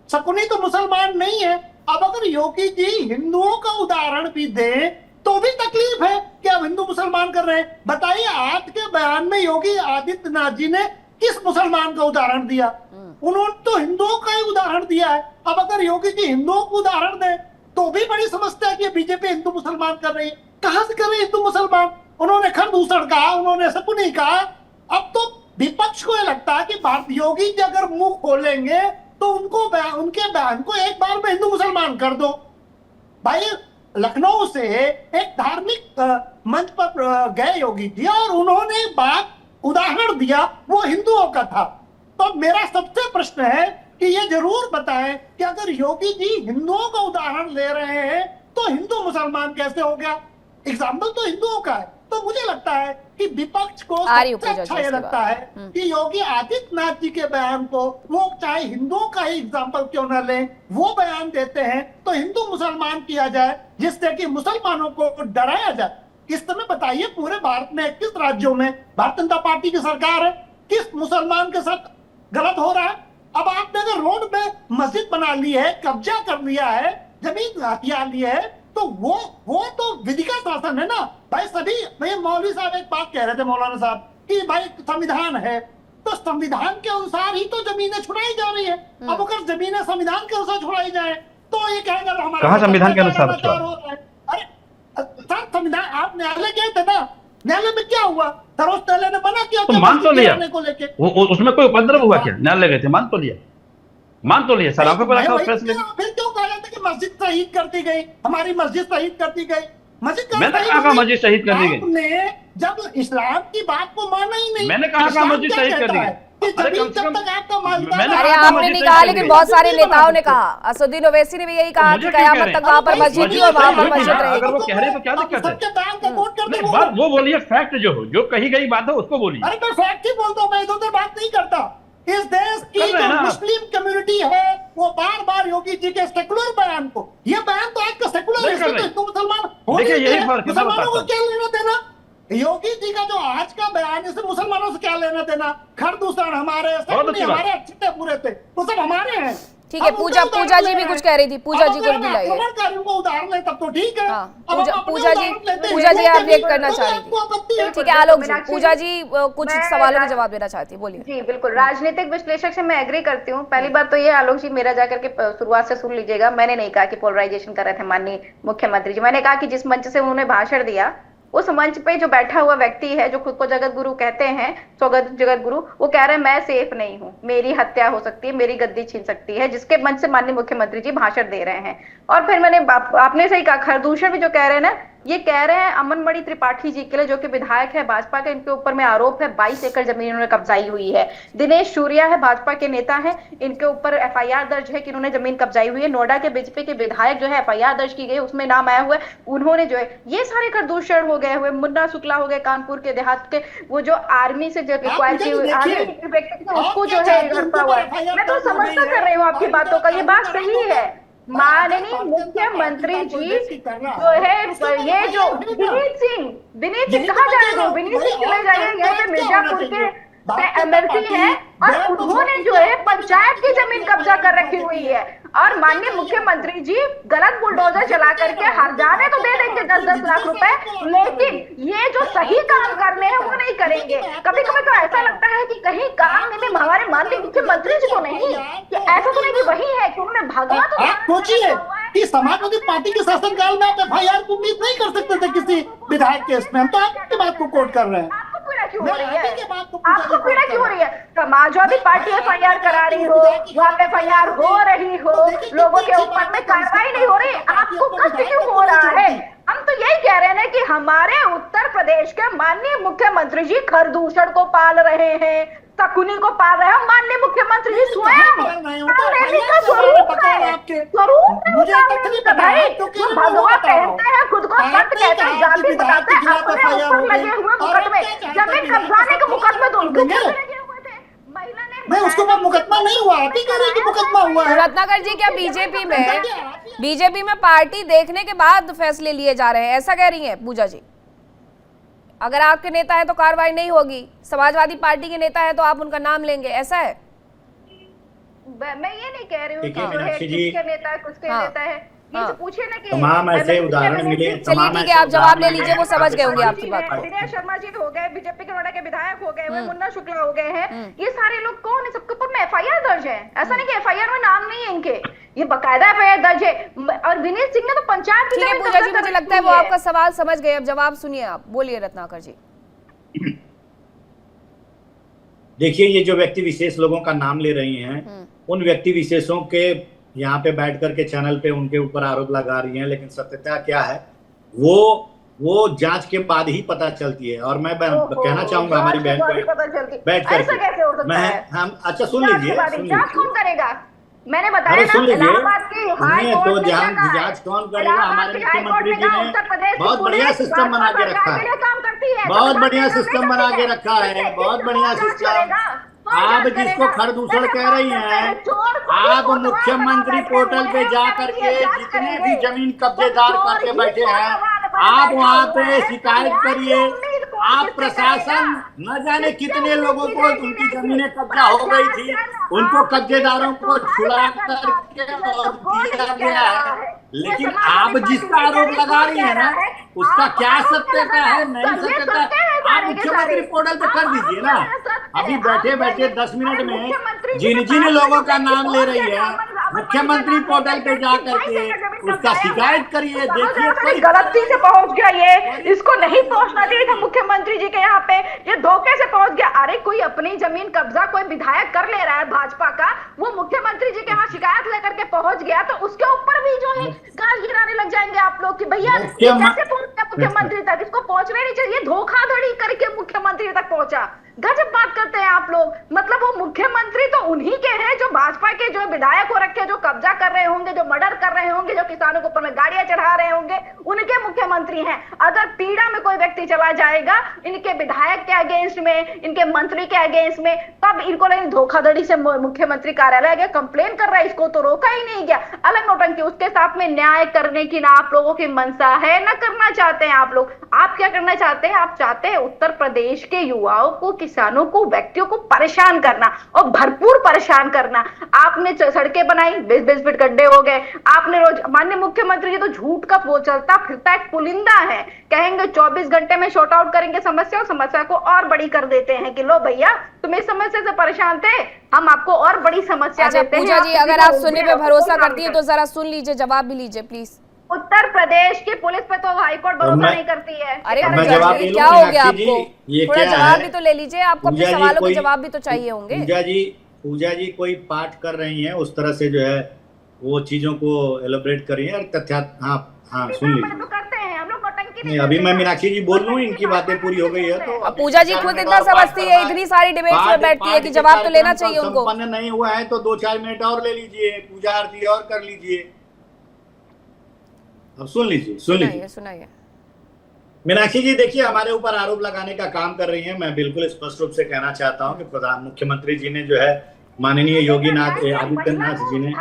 शकुनी तो मुसलमान नहीं है। अब अगर योगी जी हिंदुओं का उदाहरण भी दें तो भी तकलीफ है कि अब हिंदू मुसलमान कर रहे हैं। बताइए, आज के बयान में योगी आदित्यनाथ जी ने किस मुसलमान का उदाहरण दिया? उन्होंने तो हिंदुओं का ही उदाहरण दिया है। अब अगर योगी जी हिंदुओं को उदाहरण दें तो भी बड़ी समस्या है कि बीजेपी हिंदू मुसलमान कर रही है। कहां से कर रही है हिंदू मुसलमान? उन्होंने खरदूसर कहा, उन्होंने शकुनी कहा। अब तो विपक्ष को यह लगता है कि भारतीय योगी जी अगर मुंह खोलेंगे तो उनके बयान को एक बार में हिंदू मुसलमान कर दो। भाई, लखनऊ से एक धार्मिक मंच पर गए योगी जी और उन्होंने बात उदाहरण दिया, वो हिंदुओं का था। तो मेरा सबसे प्रश्न है कि ये जरूर बताएं कि अगर योगी जी हिंदुओं का उदाहरण ले रहे हैं तो हिंदू मुसलमान कैसे हो गया? एग्जाम्पल तो हिंदुओं का है। तो मुझे लगता है कि विपक्ष को सबसे अच्छा ये लगता है कि योगी आदित्यनाथ जी के बयान को, वो चाहे हिंदुओं का ही एग्जाम्पल क्यों न लें, वो बयान देते हैं तो हिंदू मुसलमान किया जाए, जिससे कि मुसलमानों को डराया जाए। इस समय बताइए, पूरे भारत में 21 राज्यों में भारतीय जनता पार्टी की सरकार है, किस मुसलमान के साथ गलत हो रहा है? अब आपने अगर रोड में मस्जिद बना ली है, कब्जा कर लिया है, जमीन हथिया ली है, तो वो तो विधि का शासन है ना भाई। सभी भाई, मौलवी साहब एक बात कह रहे थे, मौलाना साहब, कि भाई संविधान है, तो संविधान के अनुसार ही तो जमीनें छुड़ाई जा रही है। अब अगर जमीनें संविधान के अनुसार छुड़ाई जाए तो ये कहेगा हमारा कहाँ संविधान के अनुसार? अरे सर, संविधान आप न्यायालय गए थे ना, न्यायालय में क्या हुआ? सर्वोच्च न्यायालय ने मना किया तो मान तो लिया को लेके। उसमें कोई उपद्रव हुआ क्या? न्यायालय गए थे, मान तो लिया सर, आंखों पर रखा फैसले। फिर क्यों कहा जाता है कि मस्जिद शहीद करती गई, हमारी मस्जिद शहीद करती गई? मैंने कहा मस्जिद शहीद कर दी गई? आपने जब इस्लाम की बात को माना ही नहीं। मैंने कहा मस्जिद शहीद कर दी गई? अरे आपने नहीं कहा, लेकिन बहुत सारे नेताओं ने कहा। असदुद्दीन ओवैसी ने भी यही कहा कि कयामत तक वहां पर मस्जिद थी और वहां पर मस्जिद रहेगी। अगर वो कह रहे तो क्या दिक्कत है? वो बोलिए, फैक्ट जो कही गई बात है उसको बोलिए। अरे मैं फैक्ट ही बोलता हूँ, मैं इधर उधर बात नहीं करता। इस देश की जो मुस्लिम कम्युनिटी है वो बार बार योगी जी के सेकुलर बयान को, ये बयान तो आज का सेकुलर है, तो हिंदू मुसलमान मुसलमानों को क्या लेना देना? योगी जी का जो आज का बयान, इसे मुसलमानों से क्या लेना देना? खरदूसर हमारे, हमारे अच्छे थे, पूरे थे, वो सब हमारे हैं। ठीक है, पूजा जी भी कुछ कह रही थी, पूजा जी को भी लाइए। को उदाहरण ले तब तो ठीक है। पूजा जी आप रिएक्ट करना चाह रही थी? ठीक है आलोक जी, पूजा जी कुछ सवालों के जवाब देना चाहती है, बोलिए। जी बिल्कुल, राजनीतिक विश्लेषक से मैं एग्री करती हूँ। पहली बात तो ये, आलोक जी मेरा जाकर के शुरुआत से सुन लीजिएगा, मैंने नहीं कहा कि पोलराइजेशन कर रहे थे माननीय मुख्यमंत्री जी। मैंने कहा कि जिस मंच से उन्होंने भाषण दिया, उस मंच पे जो बैठा हुआ व्यक्ति है, जो खुद को जगत गुरु कहते हैं, स्वगत जगत गुरु, वो कह रहे हैं मैं सेफ नहीं हूँ, मेरी हत्या हो सकती है, मेरी गद्दी छीन सकती है, जिसके मंच से माननीय मुख्यमंत्री जी भाषण दे रहे हैं। और फिर मैंने आपने सही कहा, खरदूषण भी जो कह रहे हैं ना, ये कह रहे हैं अमनमणि त्रिपाठी जी के लिए, जो कि विधायक है भाजपा के, इनके ऊपर में आरोप है 22 एकड़ जमीन इन्होंने कब्जाई हुई है। दिनेश सूर्या है, भाजपा के नेता है, इनके ऊपर एफआईआर दर्ज है कि इन्होंने जमीन कब्जाई हुई है। नोएडा के बीजेपी के विधायक जो है, एफआईआर दर्ज की गई, उसमें नाम आया हुआ है, उन्होंने जो है ये सारे खरदूषण हो गए हुए। मुन्ना शुक्ला हो गए कानपुर के देहात के, वो जो आर्मी से जो रिक्वायर की उसको जो है करता हुआ है। मैं तो समझता कर रही हूँ आपकी बातों का, ये बात सही है। माननीय मुख्यमंत्री जी जो है, ये जो विनीत सिंह कहाँ जाए, दो विनीत सिंह चले जाइए, यहाँ पे मिर्जापुर के एमएलसी है और उन्होंने जो है पंचायत की जमीन कब्जा कर रखी हुई है। और माननीय मुख्यमंत्री जी गलत बुलडोजर चला करके हर जाने तो दे देंगे 10-10 लाख रुपए, लेकिन ये जो सही काम करने हैं वो नहीं करेंगे। कभी कभी तो ऐसा लगता है कि कहीं काम में हमारे माननीय मुख्यमंत्री जी को नहीं, कि ऐसा तो नहीं कि वही है कि उन्होंने भगवा तो आप सोचिए कि समाजवादी पार्टी के शासनकाल में आप FIR को उम्मीद नहीं कर सकते थे किसी विधायक केस में। हम तो आपकी बात को कोट कर रहे हैं। आपको पीड़ा क्यों हो रही है? आपको पीड़ा क्यों हो रही है? समाजवादी पार्टी FIR करा रही हो, वहाँ पे FIR हो रही हो, लोगों के ऊपर में कार्रवाई नहीं हो रही, आपको कष्ट क्यों हो रहा है? हम तो यही कह रहे हैं कि हमारे उत्तर प्रदेश के माननीय मुख्यमंत्री जी खरदूषण को पाल रहे हैं, शकुनी को पाल रहे हैं। माननीय मुख्यमंत्री जी स्वयं भगवा पहनते हैं, खुद को संत कहते हैं, जाति बताते हैं, अपने ऊपर लगे हुए मुकदमे, जमीन कब्जाने के मुकदमे तो उनके ऊपर लगे हुए थे। महिला ने नहीं, उसके बाद मुकदमा नहीं हुआ, आप ही कह रहे हैं कि मुकदमा हुआ है। रत्नाकर जी, क्या बीजेपी में पार्टी देखने के बाद फैसले लिए जा रहे हैं, ऐसा कह रही हैं पूजा जी? अगर आपके नेता है तो कार्रवाई नहीं होगी, समाजवादी पार्टी के नेता है तो आप उनका नाम लेंगे, ऐसा है? मैं ये नहीं कह रही हूँ कि जो है किसके नेता है, किसके नेता है, ये तो पूछे ना कि तमाम ऐसे उदाहरण मिले। चलिए ठीक है, आप जवाब ले लीजिए, वो समझ गए होंगे आपकी बात को। दिनेश शर्मा जी हो गए, बीजेपी के नोएडा के विधायक हो गए, मुन्ना शुक्ला हो गए हैं, ये सारे लोग कौन है? सबके ऊपर में FIR दर्ज है, ऐसा नहीं कि FIR में नाम नहीं है इनके, ये बकायदा FIR दर्ज है। और विनीत सिंह ने तो पंचायत की ठीक है पूजा जी, मुझे लगता है वो आपका सवाल समझ गए, अब जवाब सुनिए आप, बोलिए रत्नाकर जी। देखिए, ये जो व्यक्ति विशेष लोगों का नाम ले रही हैं, उन व्यक्ति विशेषों के यहाँ पे बैठ करके चैनल पे उनके ऊपर आरोप लगा रही हैं, लेकिन सत्यता क्या है वो जांच के बाद ही पता चलती है। और मैं कहना चाहूंगा हमारी बहन को बैठ करके हम अच्छा सुन लीजिए, जांच कौन करेगा? मैंने बताया ना, इलाहाबाद की हाई कोर्ट तो जांच कौन करेगा? हमारे मुख्यमंत्री जी ने बहुत बढ़िया सिस्टम बना के रखा है, बहुत बढ़िया सिस्टम बना के रखा है, बहुत बढ़िया सिस्टम। आप जिसको खरदूषण कह रही हैं, आप मुख्यमंत्री पोर्टल पे जा करके जितने भी जमीन कब्जेदार करके बैठे हैं, आप वहाँ पे शिकायत करिए। आप प्रशासन न जाने कितने लोगों को उनकी जमीनें कब्जा हो गई थी, उनको कब्जेदारोों को छुड़ा करके और दिया गया है, लेकिन आप जिसका आरोप लगा रही है ना, उसका क्या सत्यता है, नहीं सत्यता? आप मुख्यमंत्री पोर्टल पे कर दीजिए ना। अभी बैठे बैठे 10 मिनट में जिन लोगों का नाम ले रही है, मुख्यमंत्री पोर्टल पे जा करके उसका शिकायत करिए। देखिए गलती से पहुंच गया, ये इसको नहीं पहुंचना चाहिए था मुख्यमंत्री जी के यहाँ पे, ये धोखे से पहुंच गया। अरे कोई अपनी जमीन कब्जा कोई विधायक कर ले रहा है भाजपा का, वो मुख्यमंत्री जी के यहाँ शिकायत लेकर के पहुंच गया, तो उसके ऊपर भी जो है गाज गिराने लग जाएंगे आप लोग कि भैया कैसे पहुंच गया मुख्यमंत्री तक, इसको पहुंचना नहीं चाहिए, धोखाधड़ी करके मुख्यमंत्री तक पहुंचा। गजब बात करते हैं आप लोग। मतलब वो मुख्यमंत्री तो उन्हीं के हैं जो भाजपा के जो विधायक हो रखे, जो कब्जा कर रहे होंगे, जो मर्डर कर रहे होंगे, जो किसानों के ऊपर में गाड़ियां चढ़ा रहे होंगे, उनके मुख्यमंत्री हैं। अगर पीड़ा में कोई व्यक्ति चला जाएगा इनके विधायक के अगेंस्ट में, इनके मंत्री के अगेंस्ट में, तब इनको लेकिन धोखाधड़ी से मुख्यमंत्री कार्यालय गया कंप्लेन कर रहा है, इसको तो रोका ही नहीं गया। अलग नौटंकी, उसके साथ में न्याय करने की ना आप लोगों की मंशा है, ना करना चाहते हैं आप लोग। आप क्या करना चाहते हैं? आप चाहते हैं उत्तर प्रदेश के युवाओं को, किसानों को, व्यक्तियों को परेशान करना और भरपूर परेशान करना। आपने सड़कें बनाई, 20-20 फीट गड्ढे हो गए। आपने रोज, माननीय मुख्यमंत्री जी तो झूठ का वो चलता फिरता एक पुलिंदा है, कहेंगे 24 घंटे में शॉर्ट आउट करेंगे समस्या को और बड़ी कर देते हैं कि लो भैया तुम इस समस्या से परेशान थे, हम आपको और बड़ी समस्या देते हैं। पूजा जी, अगर आप सुनने पे भरोसा करती है तो जरा सुन लीजिए, जवाब भी लीजिए प्लीज। उत्तर प्रदेश की पुलिस पे तो हाईकोर्ट भरोसा नहीं करती है। अरे क्या हो गया आपको? थोड़ा जवाब भी तो ले लीजिए, आपको अपने सवालों के जवाब भी तो चाहिए होंगे। पूजा जी कोई पाठ कर रही हैं, उस तरह से जो है वो चीजों को एलोबरेट कर रही हैं और तथ्यात। हाँ सुन लीजिए। तो करते हैं हम लोग नौटंकी नहीं, अभी मैं मीनाक्षी जी बोल लूँ, इनकी बातें पूरी हो गई है तो पूजा जी खुद इतना समझती है, इतनी सारी डिबेट्स में बैठती है कि जवाब तो लेना चाहिए उनको। संपन्न नहीं हुआ है तो 2-4 मिनट और ले लीजिए, पूजा आरती और कर लीजिए। अब सुन लीजिए सुनाइए। मीनाक्षी जी देखिए, हमारे ऊपर आरोप लगाने का काम कर रही हैं। मैं बिल्कुल स्पष्ट रूप से कहना चाहता हूं कि मुख्यमंत्री जी ने जो है माननीय योगी आदित्यनाथ जी ने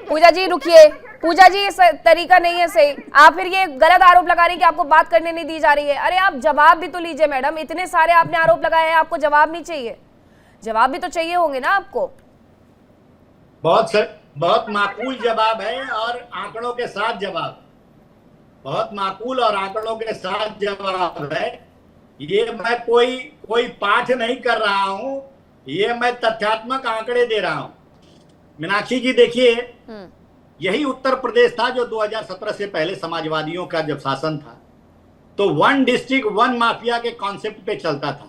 पूजा जी रुकिए, पूजा जी ये तरीका नहीं है सही। आप फिर ये गलत आरोप लगा रही है कि आपको बात करने नहीं दी जा रही है। अरे आप जवाब भी तो लीजिए मैडम, इतने सारे आपने आरोप लगाए हैं, आपको जवाब नहीं चाहिए? जवाब भी तो चाहिए होंगे ना आपको। बहुत माकूल जवाब है और आंकड़ों के साथ जवाब, बहुत माकूल और आंकड़ों के साथ जवाब है। ये मैं कोई पाठ नहीं कर रहा हूं, ये मैं तथ्यात्मक आंकड़े दे रहा हूं। मीनाक्षी जी देखिए, यही उत्तर प्रदेश था जो 2017 से पहले समाजवादियों का जब शासन था तो 1 डिस्ट्रिक्ट 1 माफिया के कॉन्सेप्ट पे चलता था।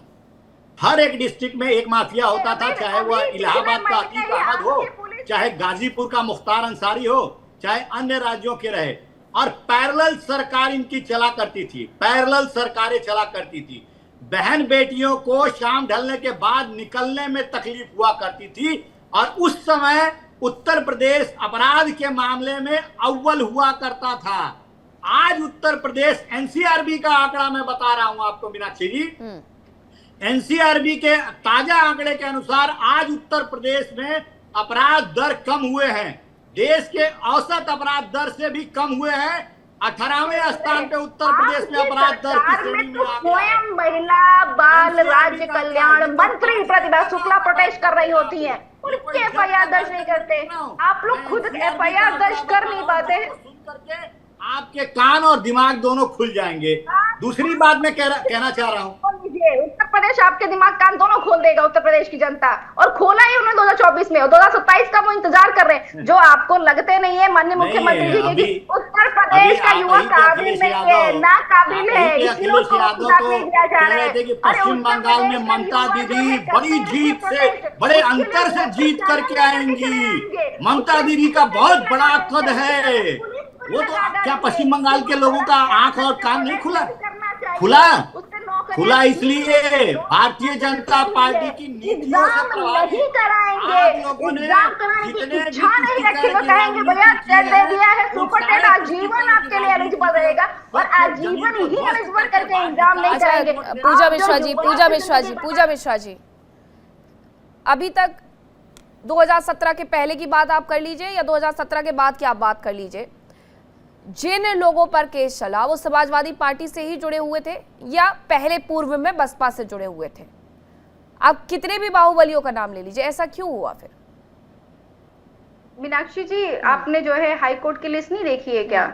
हर एक डिस्ट्रिक्ट में एक माफिया होता था, चाहे वह इलाहाबाद का अतीक अहमद हो, चाहे गाजीपुर का मुख्तार अंसारी हो, चाहे अन्य राज्यों के रहे। और पैरेलल सरकार इनकी चला करती थी, पैरेलल सरकारें चला करती थी। बहन बेटियों को शाम ढलने के बाद निकलने में तकलीफ हुआ करती थी और उस समय उत्तर प्रदेश अपराध के मामले में अव्वल हुआ करता था। आज उत्तर प्रदेश, एनसीआरबी का आंकड़ा मैं बता रहा हूं आपको मीनाक्षी जी, एनसीआरबी के ताजा आंकड़े के अनुसार आज उत्तर प्रदेश में अपराध दर कम हुए हैं, देश के औसत अपराध दर से भी कम हुए हैं। 18वें स्थान पे उत्तर प्रदेश में अपराध दर की श्रेणी में आ गया। स्वयं महिला बाल राज्य कल्याण मंत्री प्रतिभा शुक्ला प्रोटेस्ट कर रही होती है, उनके एफआईआर दर्ज नहीं करते। आप लोग खुद एफआईआर दर्ज कर नहीं पाते। सुन करके आपके कान और दिमाग दोनों खुल जाएंगे। दूसरी बात मैं कहना चाह रहा हूँ, उत्तर प्रदेश आपके दिमाग कान दोनों खोल देगा, उत्तर प्रदेश की जनता, और खोला ही उन्होंने 2024 में, और 2027 का वो इंतजार कर रहे हैं। जो आपको लगते नहीं है माननीय मुख्यमंत्री जी की उत्तर प्रदेश का युवा काबिल नहीं है, ना काबिल है, इसलिए दिया जा रहा है। पश्चिम बंगाल में ममता दीदी बड़ी जीत से, बड़े अंतर से जीत करके आएंगी। ममता दीदी का बहुत बड़ा कद है। वो तो क्या पश्चिम बंगाल के लोगों का आंख और कान नहीं खुला इसलिए भारतीय जनता पार्टी की नीतियों से नहीं कराएंगे, आप लोगों ने जितने इच्छा नहीं रखी तो कहेंगे भैया टेट दे दिया है, सुपर टेट आजीवन आपके लिए एलिजिबल रहेगा और आजीवन ही एलिजिबल करके एग्जाम नहीं कराएंगे। पूजा मिश्रा जी, अभी तक 2017 के पहले की बात आप कर लीजिए या 2017 के बाद की आप बात कर लीजिए, जिन लोगों पर केस चला वो समाजवादी पार्टी से ही जुड़े हुए थे या पहले पूर्व में बसपा से जुड़े हुए थे? आप कितने भी बाहुबलियों का नाम ले लीजिए, ऐसा क्यों हुआ फिर? मीनाक्षी जी, आपने जो है हाई कोर्ट की लिस्ट नहीं देखी है क्या?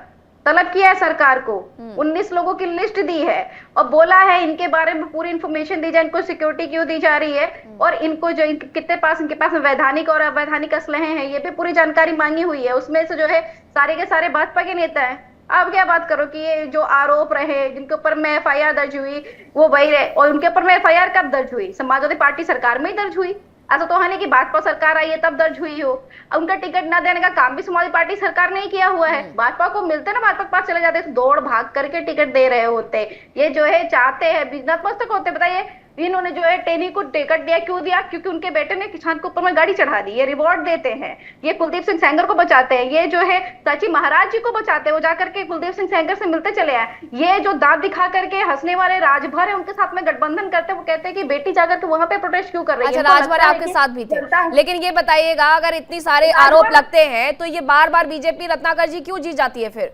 तलब किया है सरकार को, 19 लोगों की लिस्ट दी है और बोला है इनके बारे में पूरी इंफॉर्मेशन दी जाए, इनको सिक्योरिटी क्यों दी जा रही है और इनको जो इनके पास वैधानिक और अवैधानिक असलहे हैं, ये भी पूरी जानकारी मांगी हुई है। उसमें से जो है सारे के सारे भाजपा के नेता हैं। आप क्या बात करो कि ये जो आरोप रहे जिनके ऊपर में एफआईआर दर्ज हुई वो वही रहे, और उनके ऊपर में एफआईआर कब दर्ज हुई? समाजवादी पार्टी सरकार में ही दर्ज हुई। ऐसा तो है नहीं कि भाजपा सरकार आई है तब दर्ज हुई हो। उनका टिकट न देने का काम भी समाजवादी पार्टी सरकार ने ही किया हुआ है। भाजपा को मिलते ना, भाजपा के पास चले जाते, दौड़ भाग करके टिकट दे रहे होते। ये जो है चाहते हैं बिजनेस मस्तक होते। बताइए इन्होंने जो है टेनी को टिकट दिया, क्यों दिया? क्योंकि उनके बेटे ने किसान के ऊपर में गाड़ी चढ़ा दी। ये रिवॉर्ड देते हैं, ये कुलदीप सिंह सेंगर को बचाते हैं, ये जो है सची महाराज जी को बचाते हैं। वो जाकर के कुलदीप सिंह सेंगर से मिलते चले आए। ये जो दांत दिखा करके हंसने वाले राजभर है उनके साथ में गठबंधन करते, वो कहते हैं कि बेटी जाकर के वहां पे प्रोटेस्ट क्यों कर रही है? अच्छा, राजभर आपके साथ भी थे, लेकिन ये बताइएगा अगर इतनी सारे आरोप लगते हैं तो ये बार बार बीजेपी रत्नाकर जी क्यों जीत जाती है फिर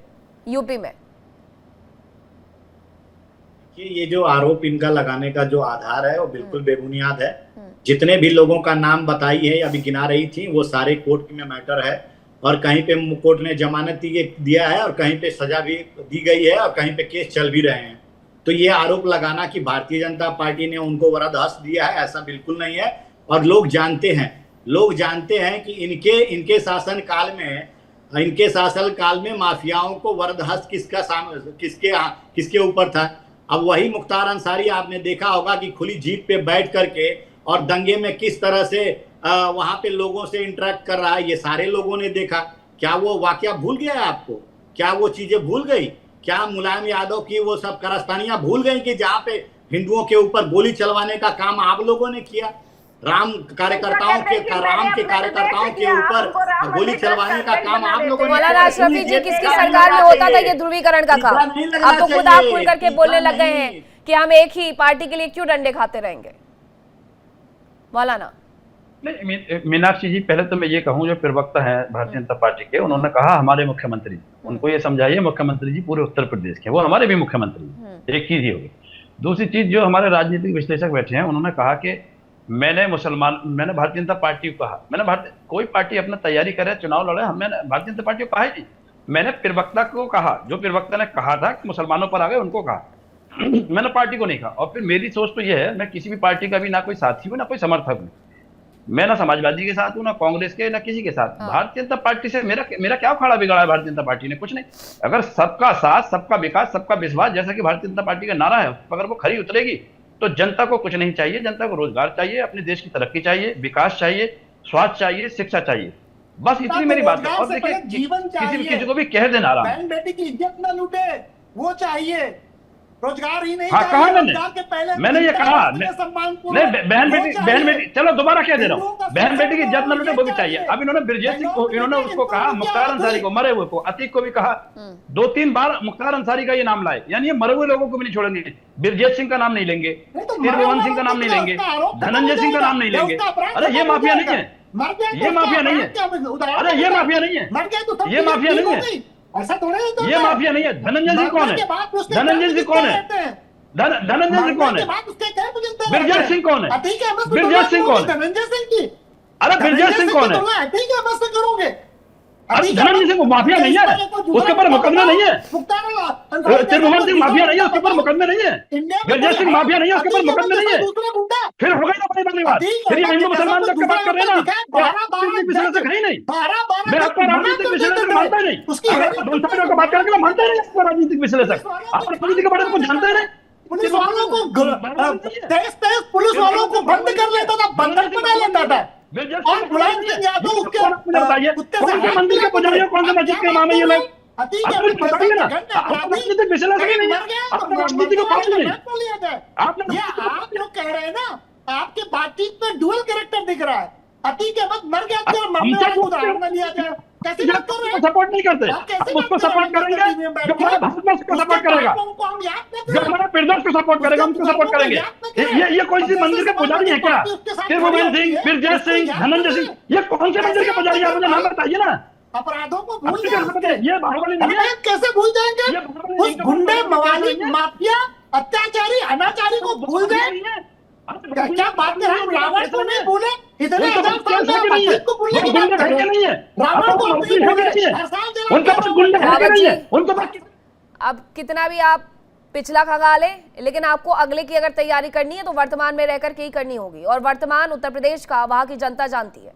यूपी में? कि ये जो आरोप इनका लगाने का जो आधार है वो बिल्कुल बेबुनियाद है। जितने भी लोगों का नाम बताई है अभी गिना रही थी वो सारे कोर्ट में मैटर है और कहीं पे कोर्ट ने जमानत दिया है और कहीं पे सजा भी दी गई है और कहीं पे केस चल भी रहे हैं। तो ये आरोप लगाना कि भारतीय जनता पार्टी ने उनको वरदहस्त दिया है, ऐसा बिल्कुल नहीं है। और लोग जानते हैं कि इनके शासन काल में माफियाओं को वरदहस्त किसके ऊपर था। अब वही मुख्तार अंसारी आपने देखा होगा कि खुली जीप पे बैठ करके और दंगे में किस तरह से वहां पे लोगों से इंटरेक्ट कर रहा है, ये सारे लोगों ने देखा। क्या वो वाकया भूल गया आपको? क्या वो चीजें भूल गई? क्या मुलायम यादव की वो सब कारस्तानियां भूल गई कि जहाँ पे हिंदुओं के ऊपर गोली चलवाने का काम आप लोगों ने किया? राम के कार्यकर्ताओं के ऊपर गोली चलवाने का काम आप लोगों ने। मौलाना अशरफी जी, किसकी सरकार में होता था ये ध्रुवीकरण का काम? अब तो खुद आप खुल करके बोलने लग गए हैं कि हम एक ही पार्टी के लिए क्यों डंडे खाते रहेंगे। मौलाना नहीं, मीनाक्षी जी, पहले तो मैं ये कहूँ जो प्रवक्ता है भारतीय जनता पार्टी के, उन्होंने कहा हमारे मुख्यमंत्री, उनको ये समझाइए मुख्यमंत्री जी पूरे उत्तर प्रदेश के, वो हमारे भी मुख्यमंत्री। एक चीज ही होगी। दूसरी चीज, जो हमारे राजनीतिक विश्लेषक बैठे हैं उन्होंने कहा कि मैंने भारतीय जनता पार्टी को कहा, कोई पार्टी अपना तैयारी करे, चुनाव लड़े, मैंने भारतीय जनता पार्टी को कहा ही नहीं। मैंने प्रवक्ता को कहा, जो प्रवक्ता ने कहा था कि मुसलमानों पर आ गए, उनको कहा। मैंने पार्टी को नहीं कहा। और फिर मेरी सोच तो यह है, मैं किसी भी पार्टी का भी ना कोई साथी हूँ ना कोई समर्थक हूँ, मैं ना समाजवादी के साथ हूँ ना कांग्रेस के ना किसी के साथ। भारतीय जनता पार्टी से मेरा क्या उखाड़ा बिगाड़ा है भारतीय जनता पार्टी ने? कुछ नहीं। अगर सबका साथ, सबका विकास, सबका विश्वास, जैसा कि भारतीय जनता पार्टी का नारा है, अगर वो खरी उतरेगी तो जनता को कुछ नहीं चाहिए। जनता को रोजगार चाहिए, अपने देश की तरक्की चाहिए, विकास चाहिए, स्वास्थ्य चाहिए, शिक्षा चाहिए, बस इतनी मेरी बात है। और देखिए, किसी को भी कह देना रहा, बहन बेटी की इज्जत न लूटे, वो चाहिए। रोजगार ही नहीं, कहा मैंने ये कहा नहीं, बहन बेटी, चलो दोबारा कह दे रहा हूँ, बहन बेटी की इज्जत न लूटे वो भी चाहिए। अब इन्होंने ब्रजेश सिंह को, इन्होंने उसको कहा, मुख्तार अंसारी को, मरे हुए को, अतीक को भी कहा, 2-3 बार मुख्तार अंसारी का ये नाम लाए, यानी ये मरे हुए लोगों को भी नहीं छोड़ेंगे। ब्रजेश सिंह का नाम नहीं लेंगे, त्रिभुवन सिंह का नाम नहीं लेंगे, धनंजय सिंह का नाम नहीं लेंगे। अरे ये माफिया नहीं है, ये माफिया नहीं है, अरे ये माफिया नहीं है, ये माफिया नहीं है, ऐसा थोड़ा है। ये माफिया नहीं है। धनंजय सिंह कौन है? धनंजय सिंह कौन है? धनंजय सिंह कौन है? ब्रजेश सिंह कौन है? ब्रजेश सिंह कौन है? धनंजय सिंह की, अरे ब्रजेश सिंह कौन है? करोगे? अरे धनंजय सिंह माफिया नहीं है, उसके ऊपर मुकदमा नहीं है। त्रिभुवन सिंह माफिया नहीं है, उसके ऊपर मुकदमे नहीं है। ब्रजेश सिंह माफिया नहीं है, उसके ऊपर मुकदमे नहीं है। फिर हो गई ना बड़ी बड़ी बात, फिर ये हिंदू मुसलमान तक की बात कर रहे हैं ना, विश्लेषक है ही नहीं। मैं आपका राजनीतिक विश्लेषक मानता ही नहीं, को बात करके मानता ही नहीं आपका राजनीतिक विश्लेषक। आप राजनीति के बारे में कुछ जानते नहीं। पुलिस वालों को पुलिस वालों को बंद कर लेता था, बंधक बना लेता था। और मुलायम सिंह यादव उसके कौन से मंदिर के पुजारी, कौन से मस्जिद के इमाम है ये लोग? राजनीतिक विश्लेषक ही नहीं है, आप राजनीति को पढ़ नहीं। आप लोग कह रहे हैं ना, आपके बातचीत में डुअल कैरेक्टर दिख रहा है। अतीक अहमद मर गया तो मरने को उदाहरण में लिया जाए, कैसे बात कर रहे हैं? सपोर्ट नहीं करते, हम उसको सपोर्ट करेंगे जो हमारा भारत उसको सपोर्ट करेगा, जो हमारा निर्दोष को सपोर्ट करेगा हम उसको सपोर्ट करेंगे। ये कोई सी मंदिर के पुजारी है क्या? त्रिभुवन सिंह, ब्रजेश सिंह, धनंजय सिंह, ये कौन से मंदिर के पुजारी है? मुझे नाम बताइए ना। अपराधों को भूल जाएंगे, ये बाहुबली नहीं है, कैसे भूल जाएंगे? उस गुंडे, मवाली, माफिया, अत्याचारी, अनाचारी को भूल गए। क्या बात कर रहे हैं? रावण को नहीं भूले, इतने को भूलने की रावण को अब कितना भी आप पिछला खंगाले, लेकिन आपको अगले की अगर तैयारी करनी है तो वर्तमान में रहकर के ही करनी होगी, और वर्तमान उत्तर प्रदेश का वहां की जनता जानती है।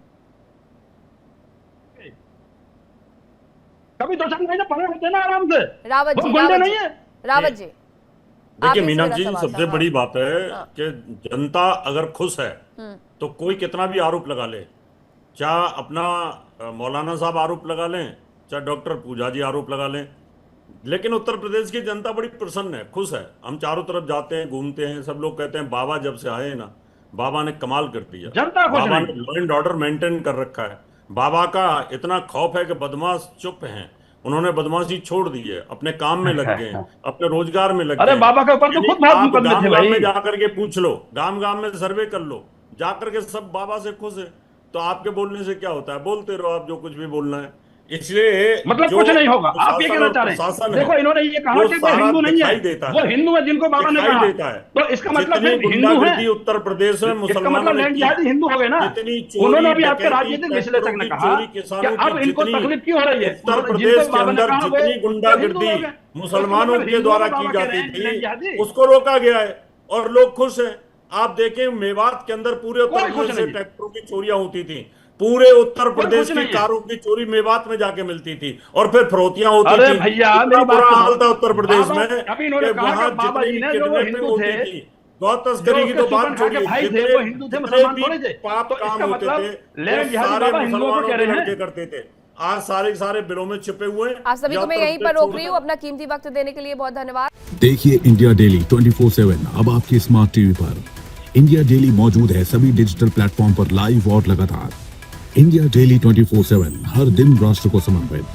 कभी 2-4 महीने पढ़े होते ना आराम से। रावत जी, रावत जी, देखिए मीनाक्षी जी, सबसे बड़ी बात है कि जनता अगर खुश है तो कोई कितना भी आरोप लगा ले, चाहे अपना मौलाना साहब आरोप लगा लें, चाहे डॉक्टर पूजा जी आरोप लगा लें, लेकिन उत्तर प्रदेश की जनता बड़ी प्रसन्न है, खुश है। हम चारों तरफ जाते हैं, घूमते हैं, सब लोग कहते हैं बाबा जब से आए ना, बाबा ने कमाल कर दिया, बाबा ने लॉ एंड ऑर्डर मेंटेन कर रखा है। बाबा का इतना खौफ है कि बदमाश चुप हैं, उन्होंने बदमाशी छोड़ दी है, अपने काम में लग गए, अपने रोजगार में लग गए। अरे बाबा के ऊपर तो खुद गांव में जाकर के पूछ लो, गांव में सर्वे कर लो, जाकर के सब बाबा से खुश है। तो आपके बोलने से क्या होता है? बोलते रहो आप जो कुछ भी बोलना है, इसलिए मतलब कुछ नहीं होगा। आप ये कहना चाह रहे हैं, देखो इन्होंने ये कहा कि वो हिंदू नहीं है, वो हिंदू है जिनको बाबा ने कहा देता है, तो इसका मतलब हिंदू है उत्तर प्रदेश में मुसलमानों ने हिंदू हो गए ना। उन्होंने भी आपके राजनीतिक विश्लेषक ने कहा कि अब इनको तकलीफ क्यों हो रही है? उत्तर प्रदेश के अंदर जितनी गुंडागिर्दी मुसलमानों के द्वारा की जाती थी उसको रोका गया है और लोग खुश हैं। आप देखें मेवात के अंदर पूरे उत्तर प्रदेश से ट्रैक्टरों की चोरियां होती थी, पूरे उत्तर प्रदेश की कारों की चोरी मेवात में जाके मिलती थी और फिर फरोतियां होती थी। भैया बुरा हाल था उत्तर प्रदेश में, वहां किडनैपिंग होती थी, गौ तस्करी की तो बात छोड़िए, जितने भी पाप काम होते थे सारे मुसलमानों के लड़के करते थे। आज सारे बिलों में छिपे हुए। आप सभी को मैं यहीं पर रोक रही हूँ। अपना कीमती वक्त देने के लिए बहुत धन्यवाद। देखिए इंडिया डेली 24/7 अब आपकी स्मार्ट टीवी पर। इंडिया डेली मौजूद है सभी डिजिटल प्लेटफॉर्म पर लाइव और लगातार। इंडिया डेली 24/7 हर दिन राष्ट्र को समर्पित।